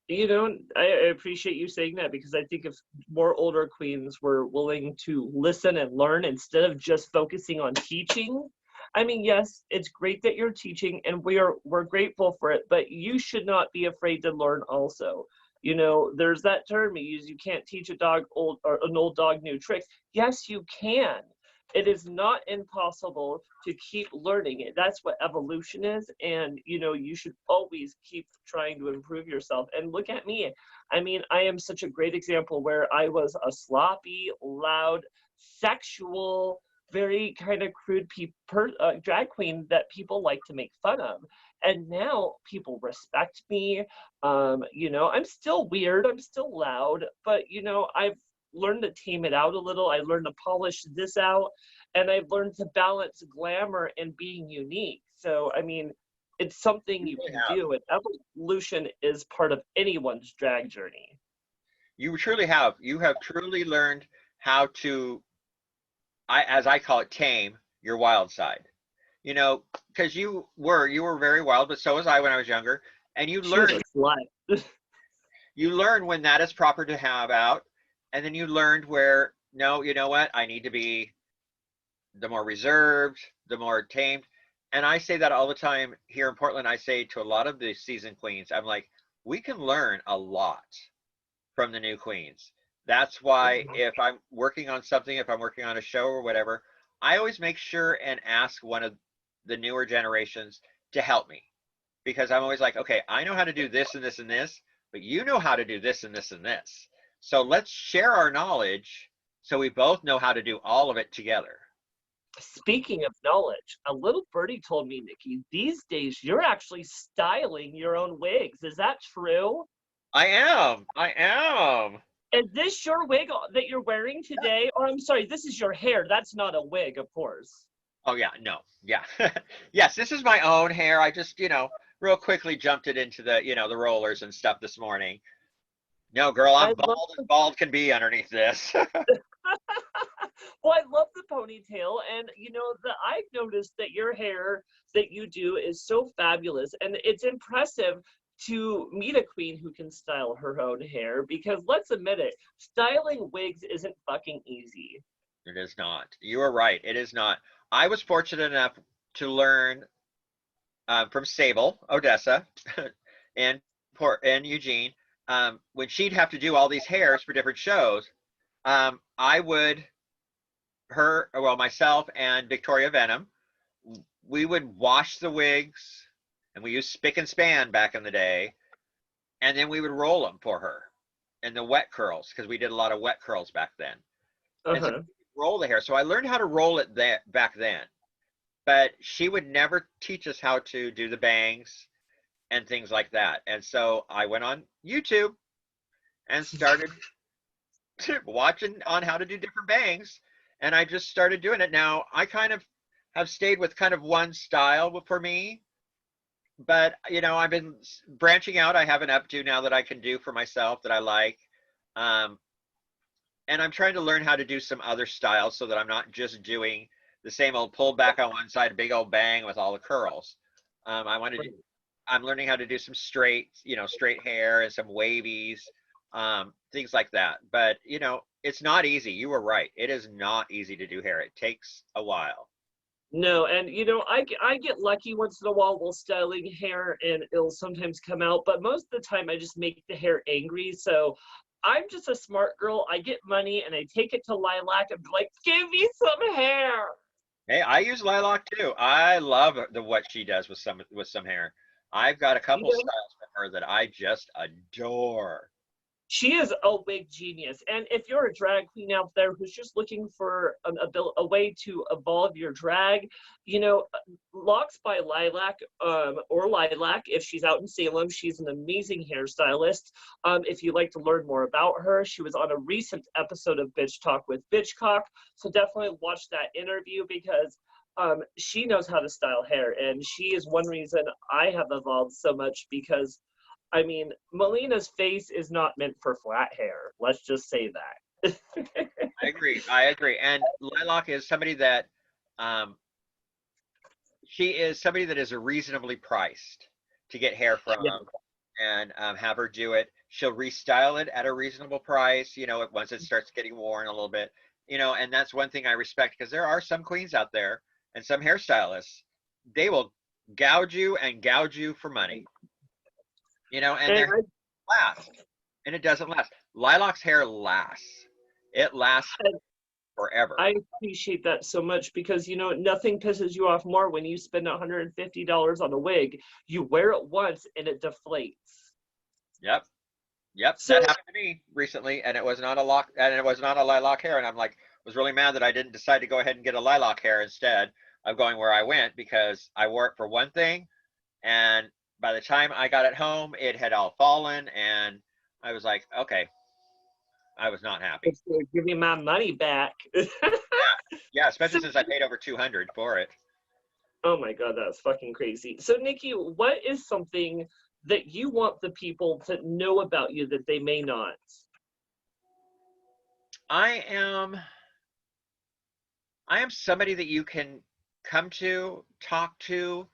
[SPEAKER 1] You know, I appreciate you saying that because I think if more older queens were willing to listen and learn instead of just focusing on teaching, I mean, yes, it's great that you're teaching and we're grateful for it, but you should not be afraid to learn also. You know, there's that term you use, you can't teach a dog old or an old dog new tricks. Yes, you can. It is not impossible to keep learning it. That's what evolution is. And, you know, you should always keep trying to improve yourself. And look at me. I mean, I am such a great example where I was a sloppy, loud, sexual, very kind of crude drag queen that people like to make fun of. And now people respect me. You know, I'm still weird, I'm still loud, but, you know, I've learned to tame it out a little. I learned to polish this out, and I've learned to balance glamour and being unique. So, I mean, it's something you can do, and evolution is part of anyone's drag journey.
[SPEAKER 2] You truly have. You have truly learned how to, as I call it, tame your wild side. You know, because you were very wild, but so was I when I was younger. And
[SPEAKER 1] She was a slut.
[SPEAKER 2] you learn when that is proper to have out, and then you learned where no, you know what, I need to be the more reserved, the more tamed. And I say that all the time here in Portland. I say to a lot of the seasoned queens, I'm like, we can learn a lot from the new queens. That's why if I'm working on something, if I'm working on a show or whatever, I always make sure and ask one of the newer generations to help me because I'm always like, okay, I know how to do this and this and this, but you know how to do this and this and this. So let's share our knowledge so we both know how to do all of it together.
[SPEAKER 1] Speaking of knowledge, a little birdie told me, Nikki, these days you're actually styling your own wigs. Is that true?
[SPEAKER 2] I am. I am.
[SPEAKER 1] Is this your wig that you're wearing today? Or I'm sorry, this is your hair. That's not a wig, of course.
[SPEAKER 2] Oh yeah, no. Yeah. Yes, this is my own hair. I just, real quickly jumped it into the rollers and stuff this morning. No, girl, I'm bald as bald can be underneath this.
[SPEAKER 1] Well, I love the ponytail, and I've noticed that your hair that you do is so fabulous, and it's impressive to meet a queen who can style her own hair, because let's admit it, styling wigs isn't fucking easy.
[SPEAKER 2] It is not. You are right. It is not. I was fortunate enough to learn from Sable, Odessa, and Eugene. When she'd have to do all these hairs for different shows, I would, myself and Victoria Venom, we would wash the wigs, and we used spick and span back in the day, and then we would roll them for her in the wet curls because we did a lot of wet curls back then. And so roll the hair. So I learned how to roll it back then, but she would never teach us how to do the bangs and things like that. And so I went on YouTube and started watching on how to do different bangs, and I just started doing it. Now I kind of have stayed with kind of one style for me, but I've been branching out. I have an updo now that I can do for myself that I like, and I'm trying to learn how to do some other styles so that I'm not just doing the same old pulled back on one side, big old bang with all the curls. I'm learning how to do some straight hair and some wavies, things like that. But it's not easy. You were right. It is not easy to do hair. It takes a while.
[SPEAKER 1] No, and I get lucky once in a while while styling hair, and it'll sometimes come out, but most of the time I just make the hair angry. So I'm just a smart girl. I get money and I take it to Lilac and be like, give me some hair.
[SPEAKER 2] Hey, I use Lilac too. I love what she does with some hair. I've got a
[SPEAKER 1] You
[SPEAKER 2] couple
[SPEAKER 1] know,
[SPEAKER 2] styles from her that I just adore.
[SPEAKER 1] she is a wig genius. And if you're a drag queen out there who's just looking for a way to evolve your drag, you know, Locks by Lilac, or Lilac, if she's out in Salem, she's an amazing hairstylist. If you'd like to learn more about her, she was on a recent episode of Bitch Talk with Bitchcock. So definitely watch that interview because she knows how to style hair. And she is one reason I have evolved so much because I mean, Maliena's face is not meant for flat hair. Let's just say that.
[SPEAKER 2] I agree. I agree. And Lilac is somebody that um, she is somebody that is reasonably priced to get hair from
[SPEAKER 1] Yeah.
[SPEAKER 2] and have her do it. She'll restyle it at a reasonable price, once it starts getting worn a little bit, and that's one thing I respect because there are some queens out there and some hairstylists, they will gouge you for money, and
[SPEAKER 1] And
[SPEAKER 2] their hair lasts and it doesn't last. Lilac's hair lasts. It lasts forever.
[SPEAKER 1] I appreciate that so much because, you know, nothing pisses you off more when you spend $150 on a wig. You wear it once and it deflates.
[SPEAKER 2] Yep. Yep,
[SPEAKER 1] So,
[SPEAKER 2] that happened to me recently, and it was not a lock, and it was not a lilac hair, and I'm like, was really mad that I didn't decide to go ahead and get a lilac hair instead of going where I went because I wore it for one thing, and by the time I got it home, it had all fallen, and I was like, okay, I was not happy.
[SPEAKER 1] give me my money back.
[SPEAKER 2] Yeah, especially
[SPEAKER 1] So,
[SPEAKER 2] since I paid over 200 for it.
[SPEAKER 1] oh my God, that's fucking crazy. So, Nikki, what is something that you want the people to know about you that they may not?
[SPEAKER 2] I am I am somebody that you can come to, talk to.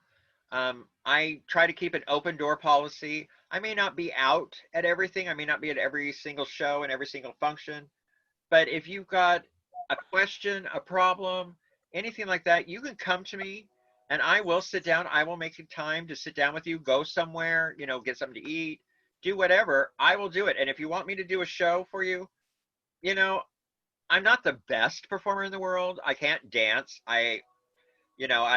[SPEAKER 2] I try to keep an open door policy. I may not be out at everything. I may not be at every single show and every single function. But if you've got a question, a problem, anything like that, you can come to me and I will sit down. I will make time to sit down with you, go somewhere, get something to eat, do whatever. I will do it. And if you want me to do a show for you, you know, I'm not the best performer in the world. I can't dance. I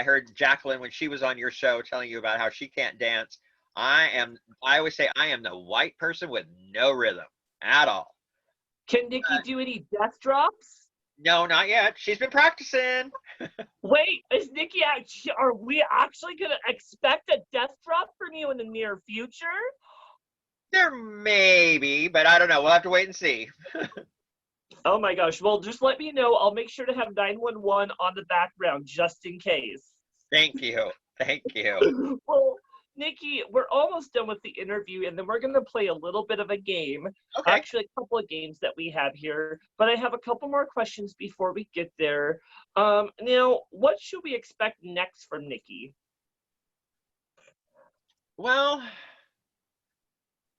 [SPEAKER 2] heard Jacqueline when she was on your show telling you about how she can't dance. I always say I am the white person with no rhythm at all.
[SPEAKER 1] Can Nikki do any death drops?
[SPEAKER 2] No, not yet. She's been practicing.
[SPEAKER 1] Wait, is Nikki actually, are we actually going to expect a death drop from you in the near future?
[SPEAKER 2] There may be, but I don't know. We'll have to wait and see.
[SPEAKER 1] Oh my gosh. Well, just let me know. I'll make sure to have 911 on the background just in case.
[SPEAKER 2] Thank you. Thank you.
[SPEAKER 1] Well, Nikki, we're almost done with the interview, and then we're going to play a little bit of a game.
[SPEAKER 2] Okay.
[SPEAKER 1] Actually, a couple of games that we have here, but I have a couple more questions before we get there. Now, what should we expect next from Nikki?
[SPEAKER 2] Well,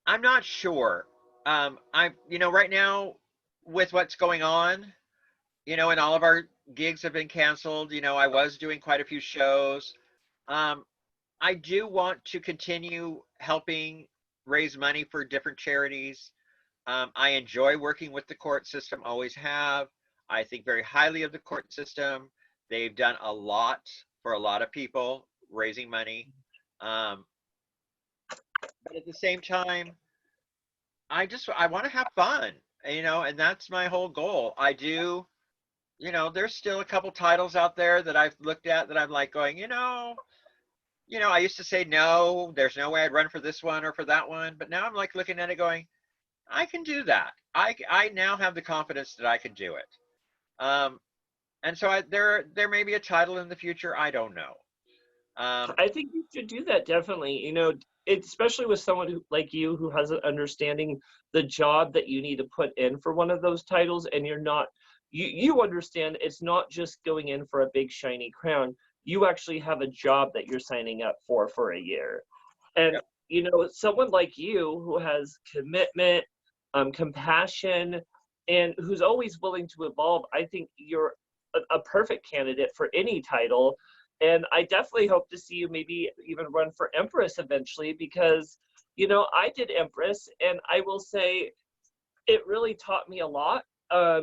[SPEAKER 2] I'm not sure. Right now with what's going on, and all of our gigs have been canceled. I was doing quite a few shows. Um, I do want to continue helping raise money for different charities. I enjoy working with the court system, always have. I think very highly of the court system. They've done a lot for a lot of people, raising money. Um, but at the same time, I want to have fun, and that's my whole goal. I do, there's still a couple titles out there that I've looked at that I'm like going, I used to say no, there's no way I'd run for this one or for that one, but now I'm like looking at it going, I can do that. I now have the confidence that I can do it. And so there may be a title in the future. I don't know.
[SPEAKER 1] I think you should do that definitely. You know, especially with someone like you who has an understanding the job that you need to put in for one of those titles, and you're not you understand it's not just going in for a big shiny crown. You actually have a job that you're signing up for a year. And
[SPEAKER 2] Yep.
[SPEAKER 1] you know, someone like you who has commitment, compassion, and who's always willing to evolve, I think you're a perfect candidate for any title. And I definitely hope to see you maybe even run for Empress eventually because, you know, I did Empress and I will say it really taught me a lot,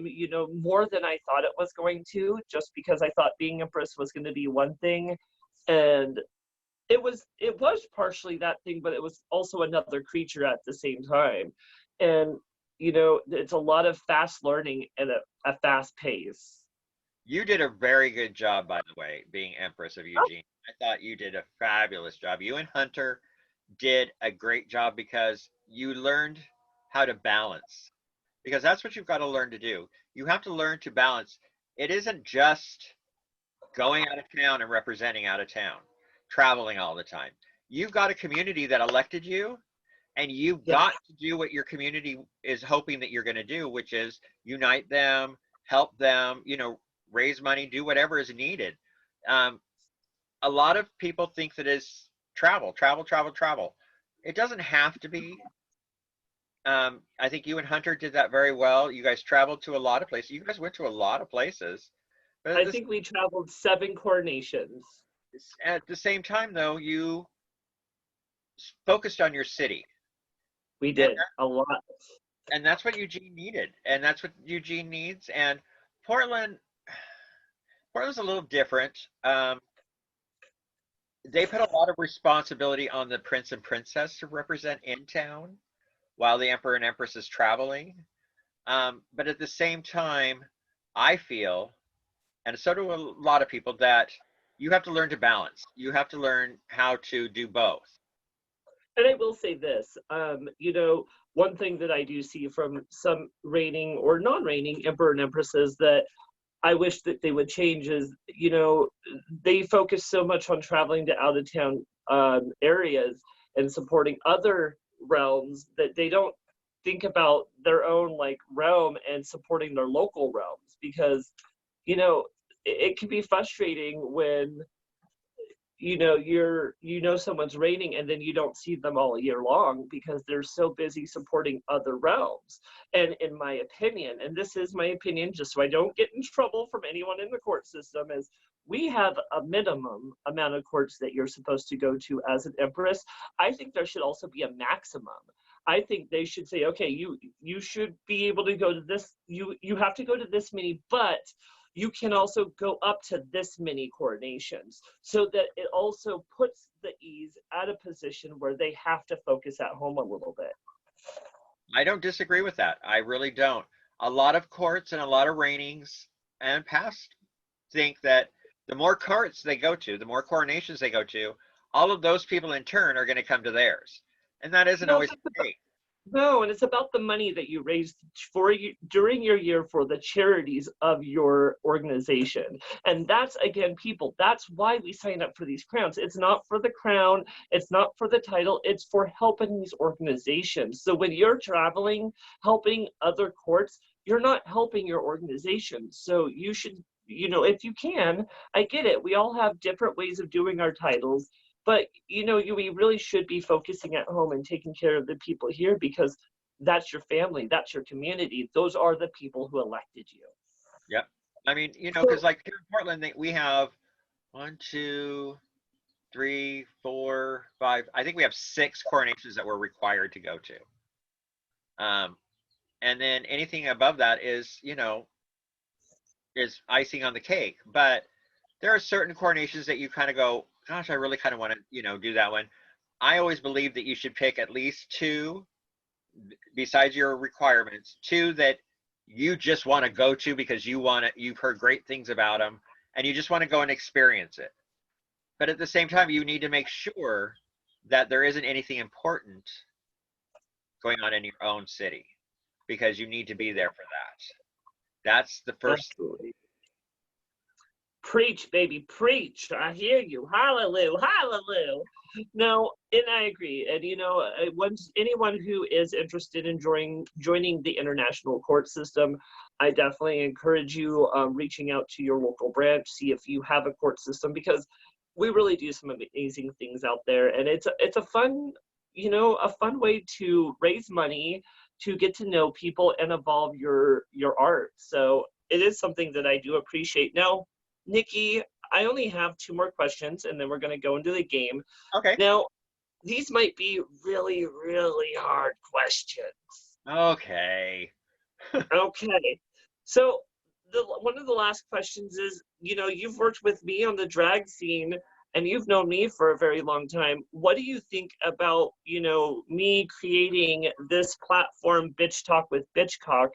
[SPEAKER 1] you know, more than I thought it was going to, just because I thought being Empress was going to be one thing. And it was partially that thing, but it was also another creature at the same time. And it's a lot of fast learning at a fast pace.
[SPEAKER 2] You did a very good job, by the way, being Empress of
[SPEAKER 1] Oh,
[SPEAKER 2] Eugene. I thought you did a fabulous job. You and Hunter did a great job because you learned how to balance. Because that's what you've got to learn to do. You have to learn to balance. It isn't just going out of town and representing out of town, traveling all the time. You've got a community that elected you, and you've
[SPEAKER 1] yeah.
[SPEAKER 2] got to do what your community is hoping that you're going to do, which is unite them, help them, raise money, do whatever is needed. Um, a lot of people think that is travel, travel, travel, travel. It doesn't have to be. I think you and Hunter did that very well. You guys traveled to a lot of places. You guys went to a lot of places. But
[SPEAKER 1] I think we traveled 7 coronations.
[SPEAKER 2] at the same time, though, you focused on your city.
[SPEAKER 1] We
[SPEAKER 2] And
[SPEAKER 1] did a lot.
[SPEAKER 2] that's what Eugene needed. And that's what Eugene needs. And Portland, Portland's a little different. They put a lot of responsibility on the prince and princess to represent in town while the emperor and empress is traveling. But at the same time, I feel, and so do a lot of people, that you have to learn to balance. You have to learn how to do both.
[SPEAKER 1] And I will say this, one thing that I do see from some reigning or non-reigning emperor and empresses that I wish that they would change is, they focus so much on traveling to out of town areas and supporting other realms that they don't think about their own like realm and supporting their local realms, because it can be frustrating when someone's reigning and then you don't see them all year long because they're so busy supporting other realms. And in my opinion, and this is my opinion just so I don't get in trouble from anyone in the court system, is we have a minimum amount of courts that you're supposed to go to as an empress. I think there should also be a maximum. I think they should say, okay, you should be able to go to this, you have to go to this many, but you can also go up to this many coronations, so that it also puts the ease at a position where they have to focus at home a little bit.
[SPEAKER 2] I don't disagree with that. I really don't. A lot of courts and a lot of reignings and past think that the more courts they go to, the more coronations they go to, all of those people in turn are going to come to theirs. And that isn't
[SPEAKER 1] No,
[SPEAKER 2] always the case.
[SPEAKER 1] no, and it's about the money that you raise for you during your year for the charities of your organization. And that's, again, people, that's why we sign up for these crowns. It's not for the crown, it's not for the title, it's for helping these organizations. So when you're traveling, helping other courts, you're not helping your organization. So you should, if you can, I get it. We all have different ways of doing our titles, but we really should be focusing at home and taking care of the people here, because that's your family, that's your community, those are the people who elected you.
[SPEAKER 2] Yep. I mean, because
[SPEAKER 1] So
[SPEAKER 2] like here in Portland, we have one, two, three, four, five. I think we have 6 coronations that we're required to go to. And then anything above that is icing on the cake. But there are certain coronations that you kind of go, gosh, I really kind of want to, do that one. I always believe that you should pick at least 2 besides your requirements, 2 that you just want to go to because you've heard great things about them and you just want to go and experience it. But at the same time, you need to make sure that there isn't anything important going on in your own city, because you need to be there for that. That's the first.
[SPEAKER 1] absolutely. Preach, baby, preach. I hear you. Hallelujah, hallelujah. No, and I agree. And once anyone who is interested in joining the international court system, I definitely encourage you reaching out to your local branch, see if you have a court system, because we really do some amazing things out there, and it's a fun, a fun way to raise money, to get to know people and evolve your art. So it is something that I do appreciate. Now, Nikki, I only have 2 more questions, and then we're going to go into the game.
[SPEAKER 2] Okay.
[SPEAKER 1] Now, these might be really, really hard questions.
[SPEAKER 2] Okay.
[SPEAKER 1] Okay. So, one of the last questions is, you've worked with me on the drag scene and you've known me for a very long time. What do you think about, you know, me creating this platform, Bitch Talk with Bitchcock,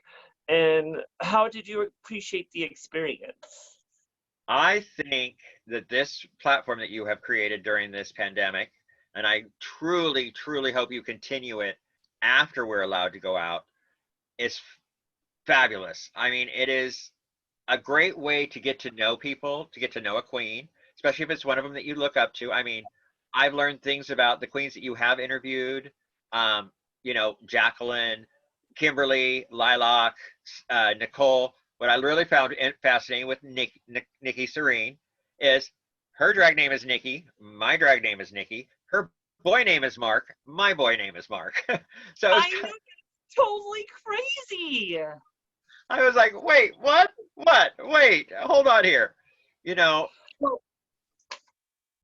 [SPEAKER 1] and how did you appreciate the experience?
[SPEAKER 2] I think that this platform that you have created during this pandemic, and I truly, truly hope you continue it after we're allowed to go out, is fabulous. I mean, it is a great way to get to know people, to get to know a queen, especially if it's one of them that you look up to. I mean, I've learned things about the queens that you have interviewed. Um, you know, Jacqueline, Kimberly, Lilac, Nicole. What I really found fascinating with Nikki Serene is her drag name is Nikki, my drag name is Nikki, her boy name is Mark, my boy name is Mark. So it's
[SPEAKER 1] I know, it's totally crazy.
[SPEAKER 2] I was like, wait, what? What? Wait, hold on here. You know,
[SPEAKER 1] Well,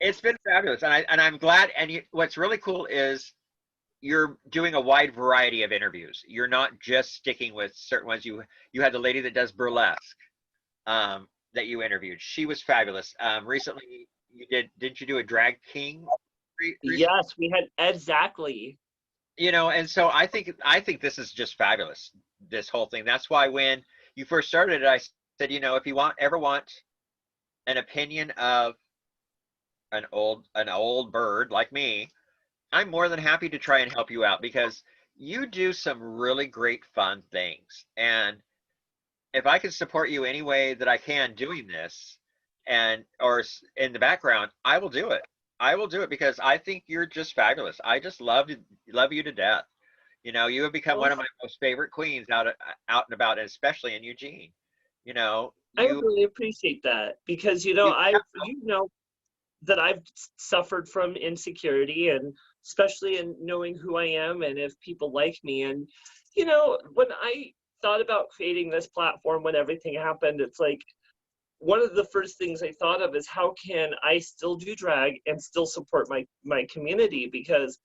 [SPEAKER 2] it's been fabulous, and I'm glad. And what's really cool is you're doing a wide variety of interviews. You're not just sticking with certain ones. You had the lady that does burlesque that you interviewed. She was fabulous. Recently, didn't you do a drag king recently?
[SPEAKER 1] yes, we had exactly.
[SPEAKER 2] You know, and so I think this is just fabulous. This whole thing. That's why when you first started it, I said, you know, if you ever want an opinion of an old bird like me, I'm more than happy to try and help you out because you do some really great fun things. And if I can support you any way that I can doing this and or in the background, I will do it. I will do it because I think you're just fabulous. I just love you to death. You know, you have become
[SPEAKER 1] Well,
[SPEAKER 2] one of my most favorite queens out and about, and especially in Eugene. You know,
[SPEAKER 1] I
[SPEAKER 2] you
[SPEAKER 1] really appreciate that because, you know,
[SPEAKER 2] you
[SPEAKER 1] I've, you know, that I've suffered from insecurity, and especially in knowing who I am and if people like me. And, you know, when I thought about creating this platform when everything happened, it's like one of the first things I thought of is how can I still do drag and still support my community? Because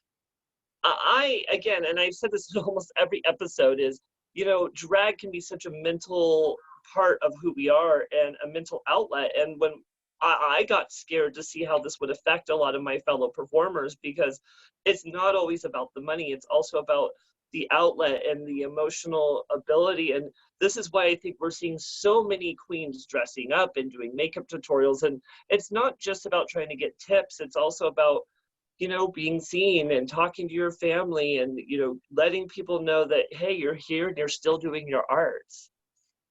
[SPEAKER 1] again, and I've said this in almost every episode, is, you know, drag can be such a mental part of who we are and a mental outlet. And when I got scared to see how this would affect a lot of my fellow performers, because it's not always about the money, it's also about the outlet and the emotional ability. And this is why I think we're seeing so many queens dressing up and doing makeup tutorials. And it's not just about trying to get tips, it's also about, you know, being seen and talking to your family and, you know, letting people know that, hey, you're here and you're still doing your art.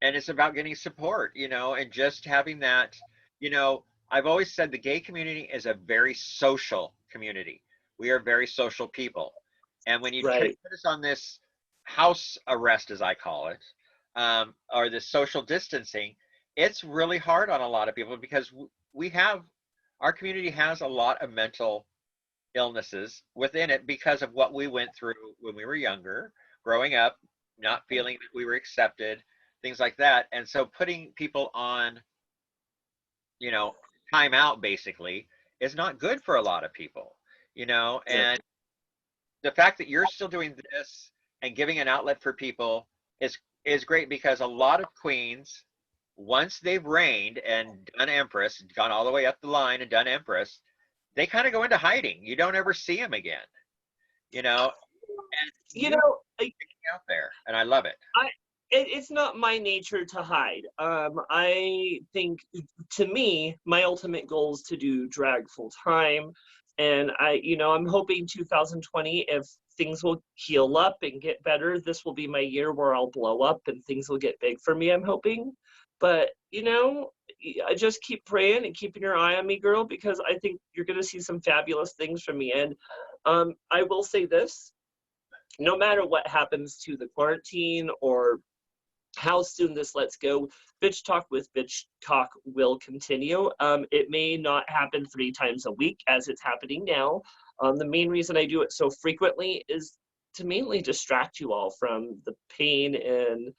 [SPEAKER 2] and it's about getting support, you know, and just having that, you know, I've always said the gay community is a very social community. We are very social people. And when you
[SPEAKER 1] Right.
[SPEAKER 2] put us on this house arrest, as I call it, or this social distancing, it's really hard on a lot of people because we have, our community has a lot of mental illnesses within it because of what we went through when we were younger, growing up, not feeling that we were accepted, things like that. And so putting people on, you know, time out basically is not good for a lot of people, you know,
[SPEAKER 1] Yeah.
[SPEAKER 2] and the fact that you're still doing this and giving an outlet for people is great because a lot of queens, once they've reigned and done Empress, gone all the way up the line and done Empress, they kind of go into hiding. You don't ever see them again, you know, and
[SPEAKER 1] You
[SPEAKER 2] you
[SPEAKER 1] know,
[SPEAKER 2] out there, and I love it.
[SPEAKER 1] it's not my nature to hide. I think, to me, my ultimate goal is to do drag full time. And you know, I'm hoping 2020, if things will heal up and get better, this will be my year where I'll blow up and things will get big for me, I'm hoping. But, you know, I just keep praying and keeping your eye on me, girl, because I think you're going to see some fabulous things from me. And I will say this, no matter what happens to the quarantine or how soon this lets go, Bitch Talk with Bitch Talk will continue. It may not happen 3 times a week as it's happening now. The main reason I do it so frequently is to mainly distract you all from the pain and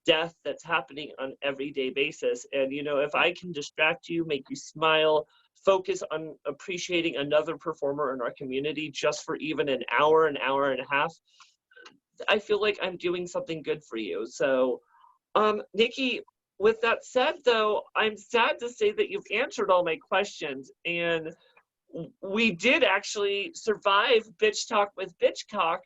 [SPEAKER 1] death that's happening on everyday basis. And, you know, if I can distract you, make you smile, focus on appreciating another performer in our community just for even an hour and a half, I feel like I'm doing something good for you. So, Nikki, with that said, though, I'm sad to say that you've answered all my questions, and we did actually survive Bitch Talk with Bitchcock,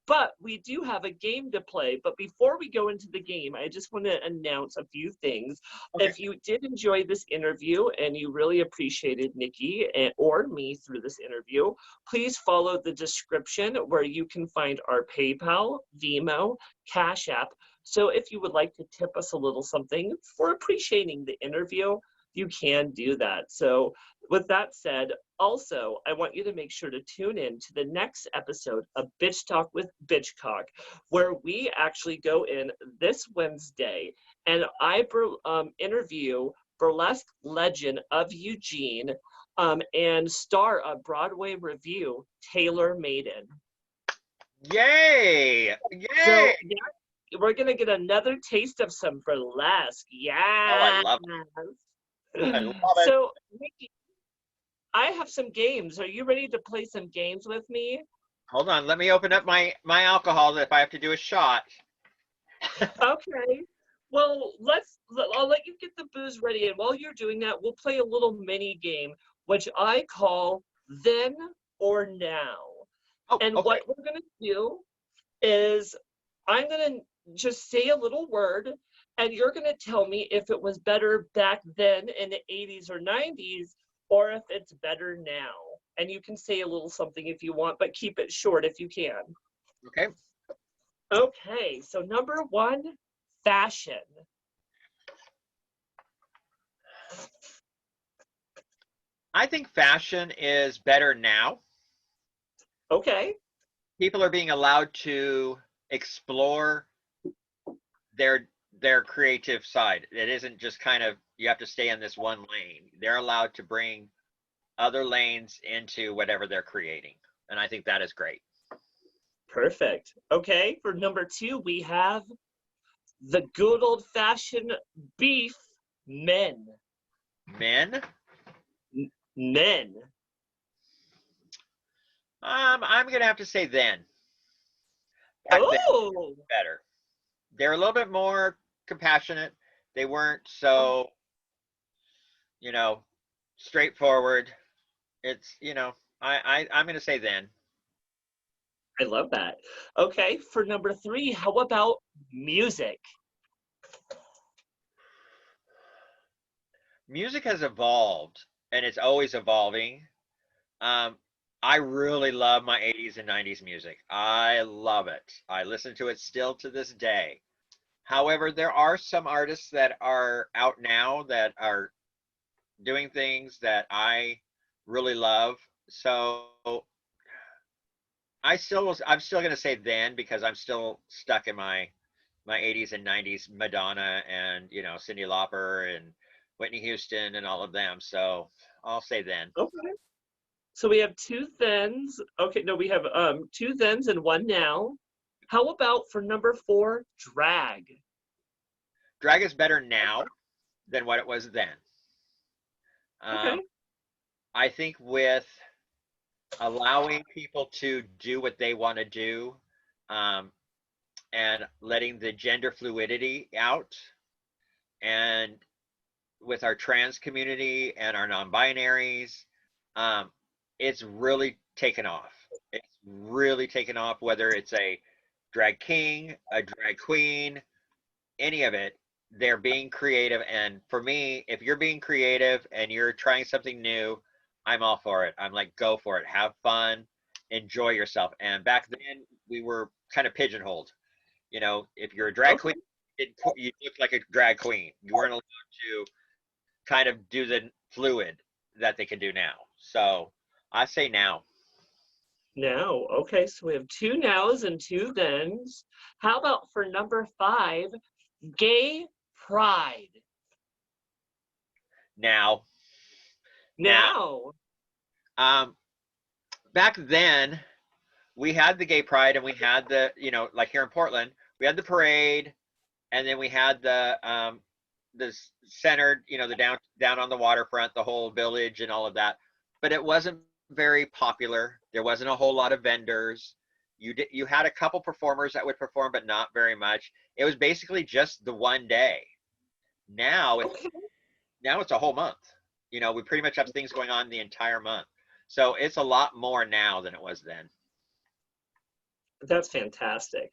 [SPEAKER 1] but we do have a game to play. But before we go into the game, I just want to announce a few things.
[SPEAKER 2] Okay.
[SPEAKER 1] If you did enjoy this interview and you really appreciated Nikki or me through this interview, please follow the description where you can find our PayPal, Venmo, Cash App. So if you would like to tip us a little something for appreciating the interview, you can do that. So with that said, also, I want you to make sure to tune in to the next episode of Bitch Talk with Bitchcock, where we actually go in this Wednesday and I interview burlesque legend of Eugene and star of Broadway review, Taylor Maiden.
[SPEAKER 2] Yay!
[SPEAKER 1] So,
[SPEAKER 2] Yay!
[SPEAKER 1] yeah, we're going to get another taste of some burlesque.
[SPEAKER 2] Oh, I
[SPEAKER 1] Yeah.
[SPEAKER 2] love it. I love it.
[SPEAKER 1] So, Nikki, I have some games. Are you ready to play some games with me?
[SPEAKER 2] Hold on, let me open up my alcohol if I have to do a shot.
[SPEAKER 1] Okay. Well, I'll let you get the booze ready. And while you're doing that, we'll play a little mini game, which I call Then or Now.
[SPEAKER 2] Oh,
[SPEAKER 1] And
[SPEAKER 2] okay.
[SPEAKER 1] what we're going to do is I'm going to just say a little word, and you're going to tell me if it was better back then in the 80s or 90s, or if it's better now. And you can say a little something if you want, but keep it short if you can.
[SPEAKER 2] Okay.
[SPEAKER 1] Okay, so number one, fashion.
[SPEAKER 2] I think fashion is better now.
[SPEAKER 1] Okay,
[SPEAKER 2] People are being allowed to explore their creative side. It isn't just kind of you have to stay in this one lane. They're allowed to bring other lanes into whatever they're creating. And I think that is great.
[SPEAKER 1] perfect. Okay, for number two, we have the good old fashioned beef men.
[SPEAKER 2] Men,
[SPEAKER 1] Men.
[SPEAKER 2] I'm gonna have to say then. Back then
[SPEAKER 1] Oh,
[SPEAKER 2] better. They're a little bit more compassionate. They weren't so, you know, straightforward. It's, I'm gonna say then.
[SPEAKER 1] I love that. Okay, for number three, how about music?
[SPEAKER 2] Music has evolved and it's always evolving. Um, I really love my 80s and 90s music. I love it. I listen to it still to this day. However, there are some artists that are out now that are doing things that I really love. So I'm still gonna say then because I'm still stuck in my 80s and 90s Madonna and Cyndi Lauper and Whitney Houston and all of them. So I'll say then.
[SPEAKER 1] Okay. So we have two thens. Okay, no, we have two thens and one now. How about for number four, drag?
[SPEAKER 2] Drag is better now than what it was then. Um,
[SPEAKER 1] Okay.
[SPEAKER 2] I think with allowing people to do what they want to do, um, and letting the gender fluidity out, and with our trans community and our non-binaries, um, it's really taken off. It's really taken off, whether it's a drag king, a drag queen, any of it. They're being creative. And for me, if you're being creative and you're trying something new, I'm all for it. I'm like, go for it. Have fun, enjoy yourself. And back then, we were kind of pigeonholed. If you're a drag queen,
[SPEAKER 1] Okay.
[SPEAKER 2] you looked like a drag queen. You weren't allowed to kind of do the fluid that they can do now. So I say now.
[SPEAKER 1] Now, okay, so we have two nows and two thens. How about for number five, gay pride?
[SPEAKER 2] Now. Now.
[SPEAKER 1] Now.
[SPEAKER 2] Um, Back then, we had the gay pride and we had like here in Portland, we had the parade, and then we had the centered, the down on the waterfront, the whole village and all of that. But it wasn't very popular. There wasn't a whole lot of vendors. You had a couple performers that would perform, but not very much. It was basically just the one day. Now it's
[SPEAKER 1] Okay.
[SPEAKER 2] now it's a whole month. You know, we pretty much have things going on the entire month. So it's a lot more now than it was then.
[SPEAKER 1] That's fantastic.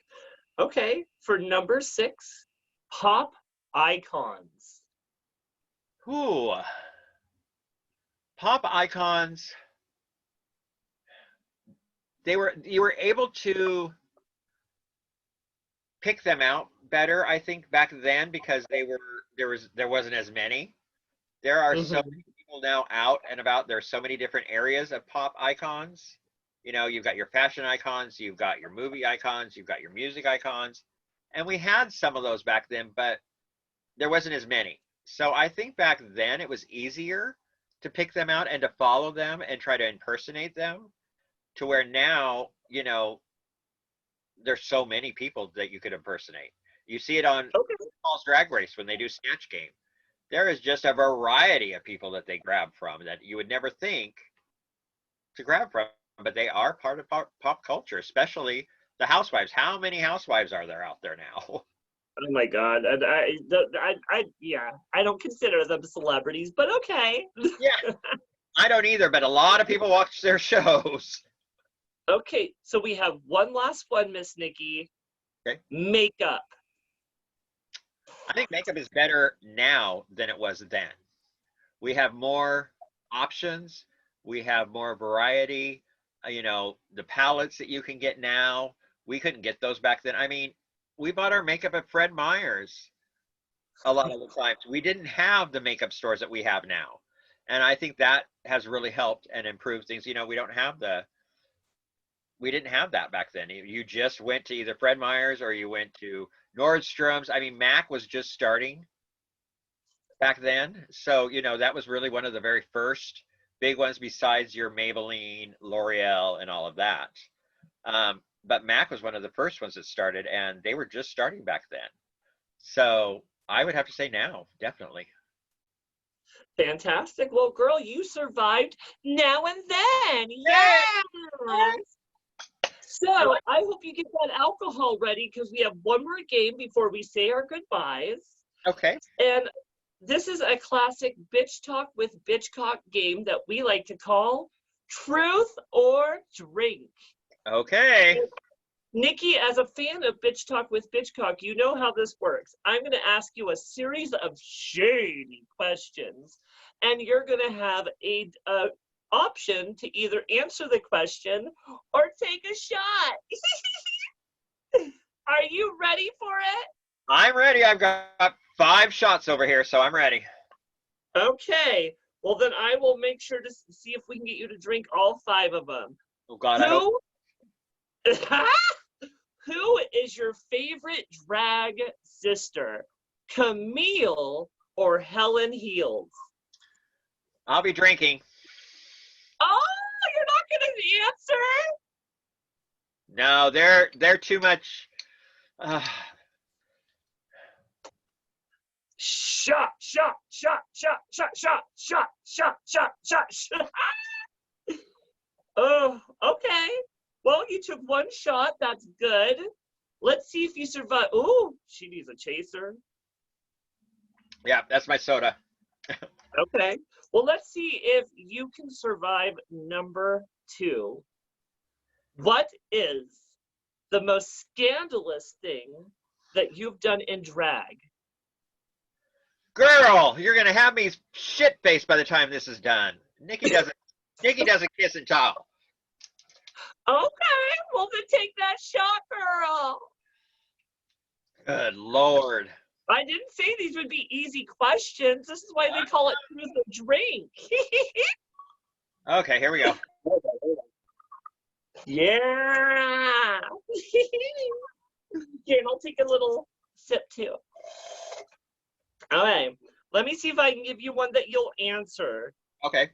[SPEAKER 1] Okay, for number 6, pop icons.
[SPEAKER 2] Ooh, pop icons. You were able to pick them out better, I think, back then because there wasn't as many. There are so
[SPEAKER 1] Hmm.
[SPEAKER 2] many people now out and about. There's so many different areas of pop icons. You know, you've got your fashion icons, you've got your movie icons, you've got your music icons. And we had some of those back then, but there wasn't as many. So I think back then it was easier to pick them out and to follow them and try to impersonate them to where now, you know, there's so many people that you could impersonate. You see it on
[SPEAKER 1] Okay.
[SPEAKER 2] Paul's Drag Race when they do Snatch Game. There is just a variety of people that they grab from that you would never think to grab from, but they are part of pop culture, especially the housewives. How many housewives are there out there now?
[SPEAKER 1] Oh my God. And yeah, I don't consider them celebrities, but okay.
[SPEAKER 2] Yeah, I don't either, but a lot of people watch their shows.
[SPEAKER 1] Okay, so we have one last one, Miss Nikki.
[SPEAKER 2] Okay.
[SPEAKER 1] Makeup.
[SPEAKER 2] I think makeup is better now than it was then. We have more options. We have more variety. You know, the palettes that you can get now, we couldn't get those back then. I mean, we bought our makeup at Fred Meyer's a lot of the times. We didn't have the makeup stores that we have now. And I think that has really helped and improved things. You know, we didn't have that back then. You just went to either Fred Meyer's or you went to Nordstrom's. I mean, Mac was just starting back then. So, you know, that was really one of the very first big ones besides your Maybelline, L'Oreal, and all of that. But Mac was one of the first ones that started, and they were just starting back then. So I would have to say now, definitely.
[SPEAKER 1] Fantastic. Well, girl, you survived now and then.
[SPEAKER 2] Yay!
[SPEAKER 1] Yes. So
[SPEAKER 2] I like.
[SPEAKER 1] I hope you get that alcohol ready because we have one more game before we say our goodbyes.
[SPEAKER 2] Okay.
[SPEAKER 1] And this is a classic Bitch Talk with Bitchcock game that we like to call Truth or Drink.
[SPEAKER 2] Okay.
[SPEAKER 1] Nikki, as a fan of Bitch Talk with Bitchcock, you know how this works. I'm going to ask you a series of shady questions, and you're going to have a option to either answer the question or take a shot. Are you ready for it?
[SPEAKER 2] I'm ready. I've got 5 shots over here, so I'm ready.
[SPEAKER 1] Okay. Well, then I will make sure to see if we can get you to drink all 5 of them.
[SPEAKER 2] Oh God, I hope.
[SPEAKER 1] Who? Who is your favorite drag sister? Camille or Helen Heels?
[SPEAKER 2] I'll be drinking.
[SPEAKER 1] Oh, you're not going to answer?
[SPEAKER 2] No, they're too much. Uh,
[SPEAKER 1] Shot, shot, shot, shot, shot, shot, shot, shot, shot, shot, shot. Oh, okay. Well, you took 1 shot. That's good. Let's see if you survive. Ooh, she needs a chaser.
[SPEAKER 2] yeah, that's my soda.
[SPEAKER 1] Okay. Well, let's see if you can survive number 2. What is the most scandalous thing that you've done in drag?
[SPEAKER 2] Girl, you're gonna have me shit faced by the time this is done. Nikki doesn't kiss and tell.
[SPEAKER 1] Okay, well then take that shot, girl.
[SPEAKER 2] Good Lord.
[SPEAKER 1] I didn't say these would be easy questions. This is why they call it truth or drink.
[SPEAKER 2] Okay, here we go.
[SPEAKER 1] Yeah. Here, I'll take a little sip too. All right. Let me see if I can give you one that you'll answer.
[SPEAKER 2] Okay.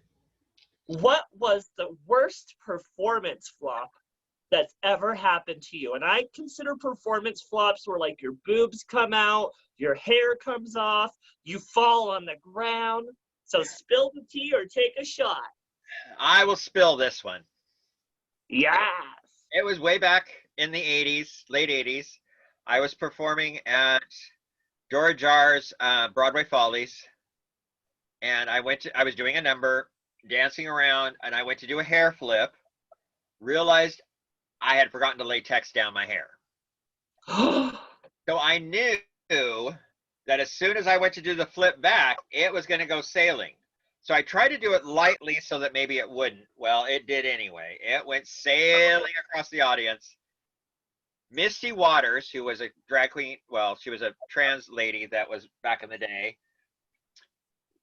[SPEAKER 1] What was the worst performance flop that's ever happened to you? And I consider performance flops where like your boobs come out, your hair comes off, you fall on the ground. So spill the tea or take a shot.
[SPEAKER 2] I will spill this one.
[SPEAKER 1] Yes.
[SPEAKER 2] It was way back in the 80s, late 80s. I was performing at Dora Jar's Broadway Follies, and I was doing a number, dancing around, and I went to do a hair flip, realized I had forgotten to latex down my hair. So I knew that as soon as I went to do the flip back, it was going to go sailing. So I tried to do it lightly so that maybe it wouldn't. Well, it did anyway. It went sailing across the audience. Misty Waters, who was a drag queen, well, she was a trans lady that was back in the day,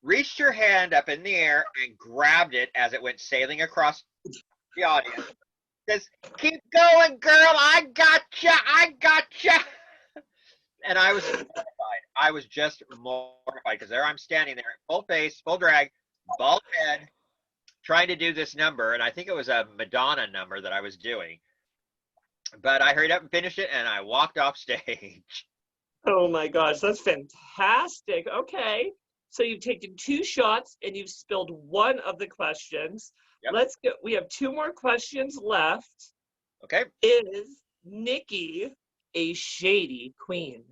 [SPEAKER 2] reached her hand up in the air and grabbed it as it went sailing across the audience. Says, "Keep going, girl. I gotcha. I gotcha." And I was mortified. I was just mortified because there I'm standing there, full face, full drag, bald head, trying to do this number. And I think it was a Madonna number that I was doing. But I hurried up and finished it, and I walked off stage.
[SPEAKER 1] Oh my gosh, that's fantastic. Okay. So you've taken 2 shots and you've spilled one of the questions.
[SPEAKER 2] Yep.
[SPEAKER 1] Let's go. We have 2 more questions left.
[SPEAKER 2] Okay.
[SPEAKER 1] Is Nikki a shady queen?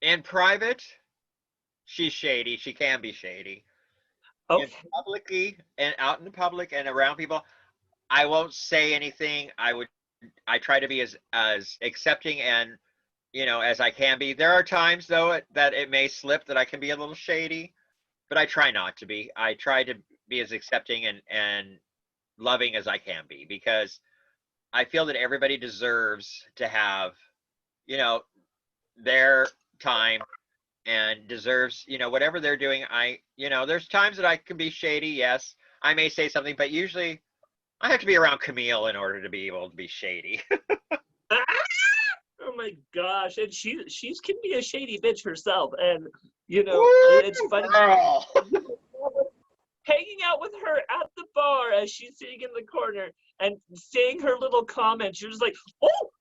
[SPEAKER 2] In private, she's shady. She can be shady.
[SPEAKER 1] Okay.
[SPEAKER 2] In publicly and out in the public and around people, I won't say anything. I try to be as accepting and as I can be. There are times though that it may slip that I can be a little shady, but I try not to be. I try to be as accepting and loving as I can be, because I feel that everybody deserves to have, their time, and deserves, whatever they're doing. There's times that I can be shady. Yes, I may say something, but usually I have to be around Camille in order to be able to be shady.
[SPEAKER 1] Oh my gosh. And she's can be a shady bitch herself. And it's funny.
[SPEAKER 2] Girl.
[SPEAKER 1] Hanging out with her at the bar as she's sitting in the corner and saying her little comments. You're just like, oh.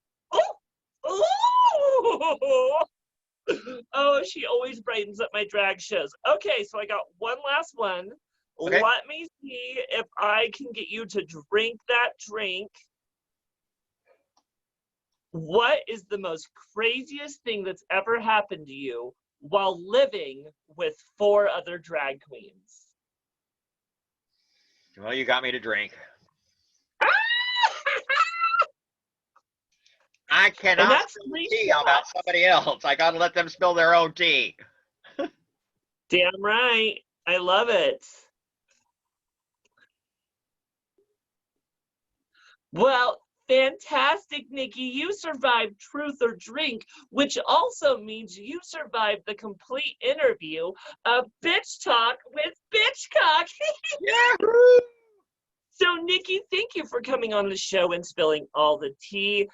[SPEAKER 1] Oh, she always brightens up my drag shows. Okay, so I got one last one.
[SPEAKER 2] Okay.
[SPEAKER 1] Let me see if I can get you to drink that drink. What is the most craziest thing that's ever happened to you while living with 4 other drag queens?
[SPEAKER 2] Well, you got me to drink. I cannot spill tea about somebody else. I gotta let them spill their own tea.
[SPEAKER 1] Damn right. I love it. Well, fantastic, Nikki. You survived Truth or Drink, which also means you survived the complete interview of Bitch Talk with Bitchcock.
[SPEAKER 2] Yahoo!
[SPEAKER 1] So, Nikki, thank you for coming on the show and spilling all the tea.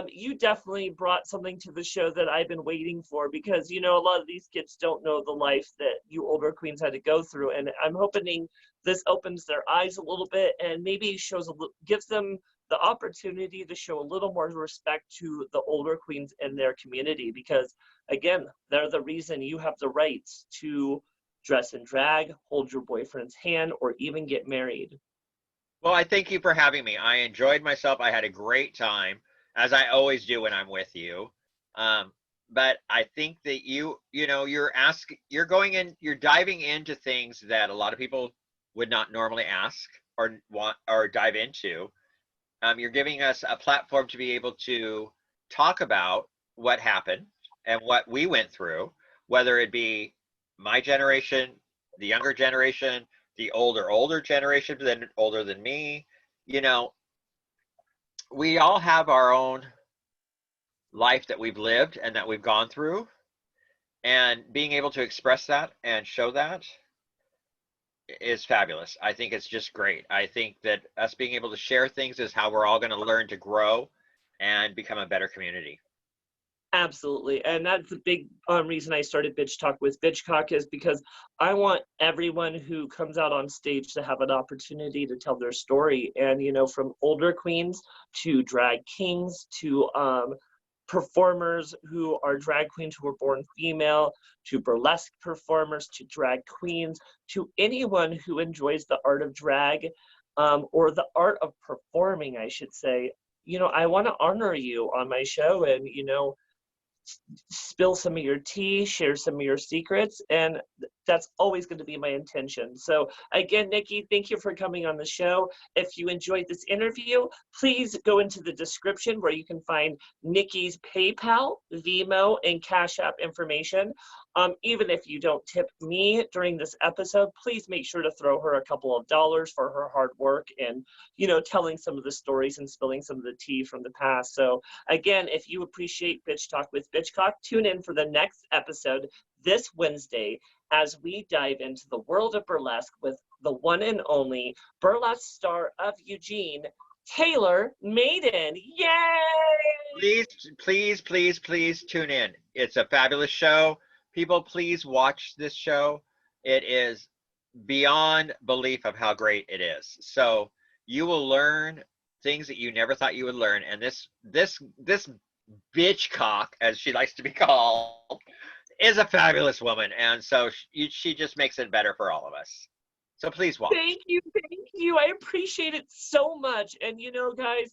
[SPEAKER 1] You definitely brought something to the show that I've been waiting for, because, a lot of these kids don't know the life that you older queens had to go through. And I'm hoping this opens their eyes a little bit and maybe gives them the opportunity to show a little more respect to the older queens in their community, because, again, they're the reason you have the rights to dress in drag, hold your boyfriend's hand, or even get married.
[SPEAKER 2] Well, I thank you for having me. I enjoyed myself. I had a great time, as I always do when I'm with you. But I think that you're diving into things that a lot of people would not normally ask or want or dive into. You're giving us a platform to be able to talk about what happened and what we went through, whether it be my generation, the younger generation, the older generation, then older than me. We all have our own life that we've lived and that we've gone through, and being able to express that and show that is fabulous. I think it's just great. I think that us being able to share things is how we're all going to learn to grow and become a better community.
[SPEAKER 1] Absolutely. And that's the big reason I started Bitch Talk with Bitchcock, is because I want everyone who comes out on stage to have an opportunity to tell their story. And, from older queens to drag kings to performers who are drag queens who were born female, to burlesque performers, to drag queens, to anyone who enjoys the art of drag. or the art of performing, I should say, I want to honor you on my show and, spill some of your tea, share some of your secrets, and that's always going to be my intention. So again, Nikki, thank you for coming on the show. If you enjoyed this interview, please go into the description where you can find Nikki's PayPal, Venmo, and Cash App information. Even if you don't tip me during this episode, please make sure to throw her a couple of dollars for her hard work and, telling some of the stories and spilling some of the tea from the past. So again, if you appreciate Bitch Talk with Bitchcock, tune in for the next episode this Wednesday as we dive into the world of burlesque with the one and only burlesque star of Eugene, Taylor Maiden. Yay!
[SPEAKER 2] Please tune in. It's a fabulous show. People, please watch this show. It is beyond belief of how great it is. So you will learn things that you never thought you would learn. And this bitch cock, as she likes to be called, is a fabulous woman. And so she just makes it better for all of us. So please watch.
[SPEAKER 1] Thank you. I appreciate it so much. And guys,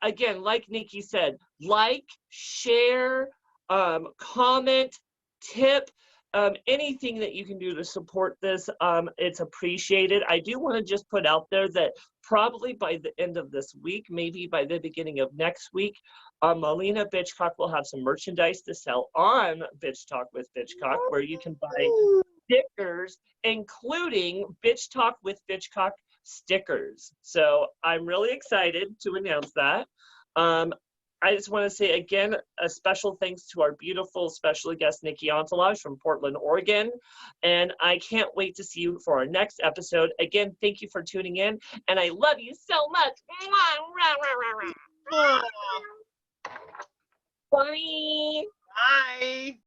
[SPEAKER 1] again, like Nikki said, like, share, comment, tip, anything that you can do to support this, it's appreciated. I do want to just put out there that probably by the end of this week, maybe by the beginning of next week, Maliena Bitchcock will have some merchandise to sell on Bitch Talk with Bitchcock, where you can buy stickers, including Bitch Talk with Bitchcock stickers. So I'm really excited to announce that. I just want to say again, a special thanks to our beautiful special guest, Nikki Ontolodge from Portland, Oregon. And I can't wait to see you for our next episode. Again, thank you for tuning in, and I love you so much. Bye.
[SPEAKER 2] Bye.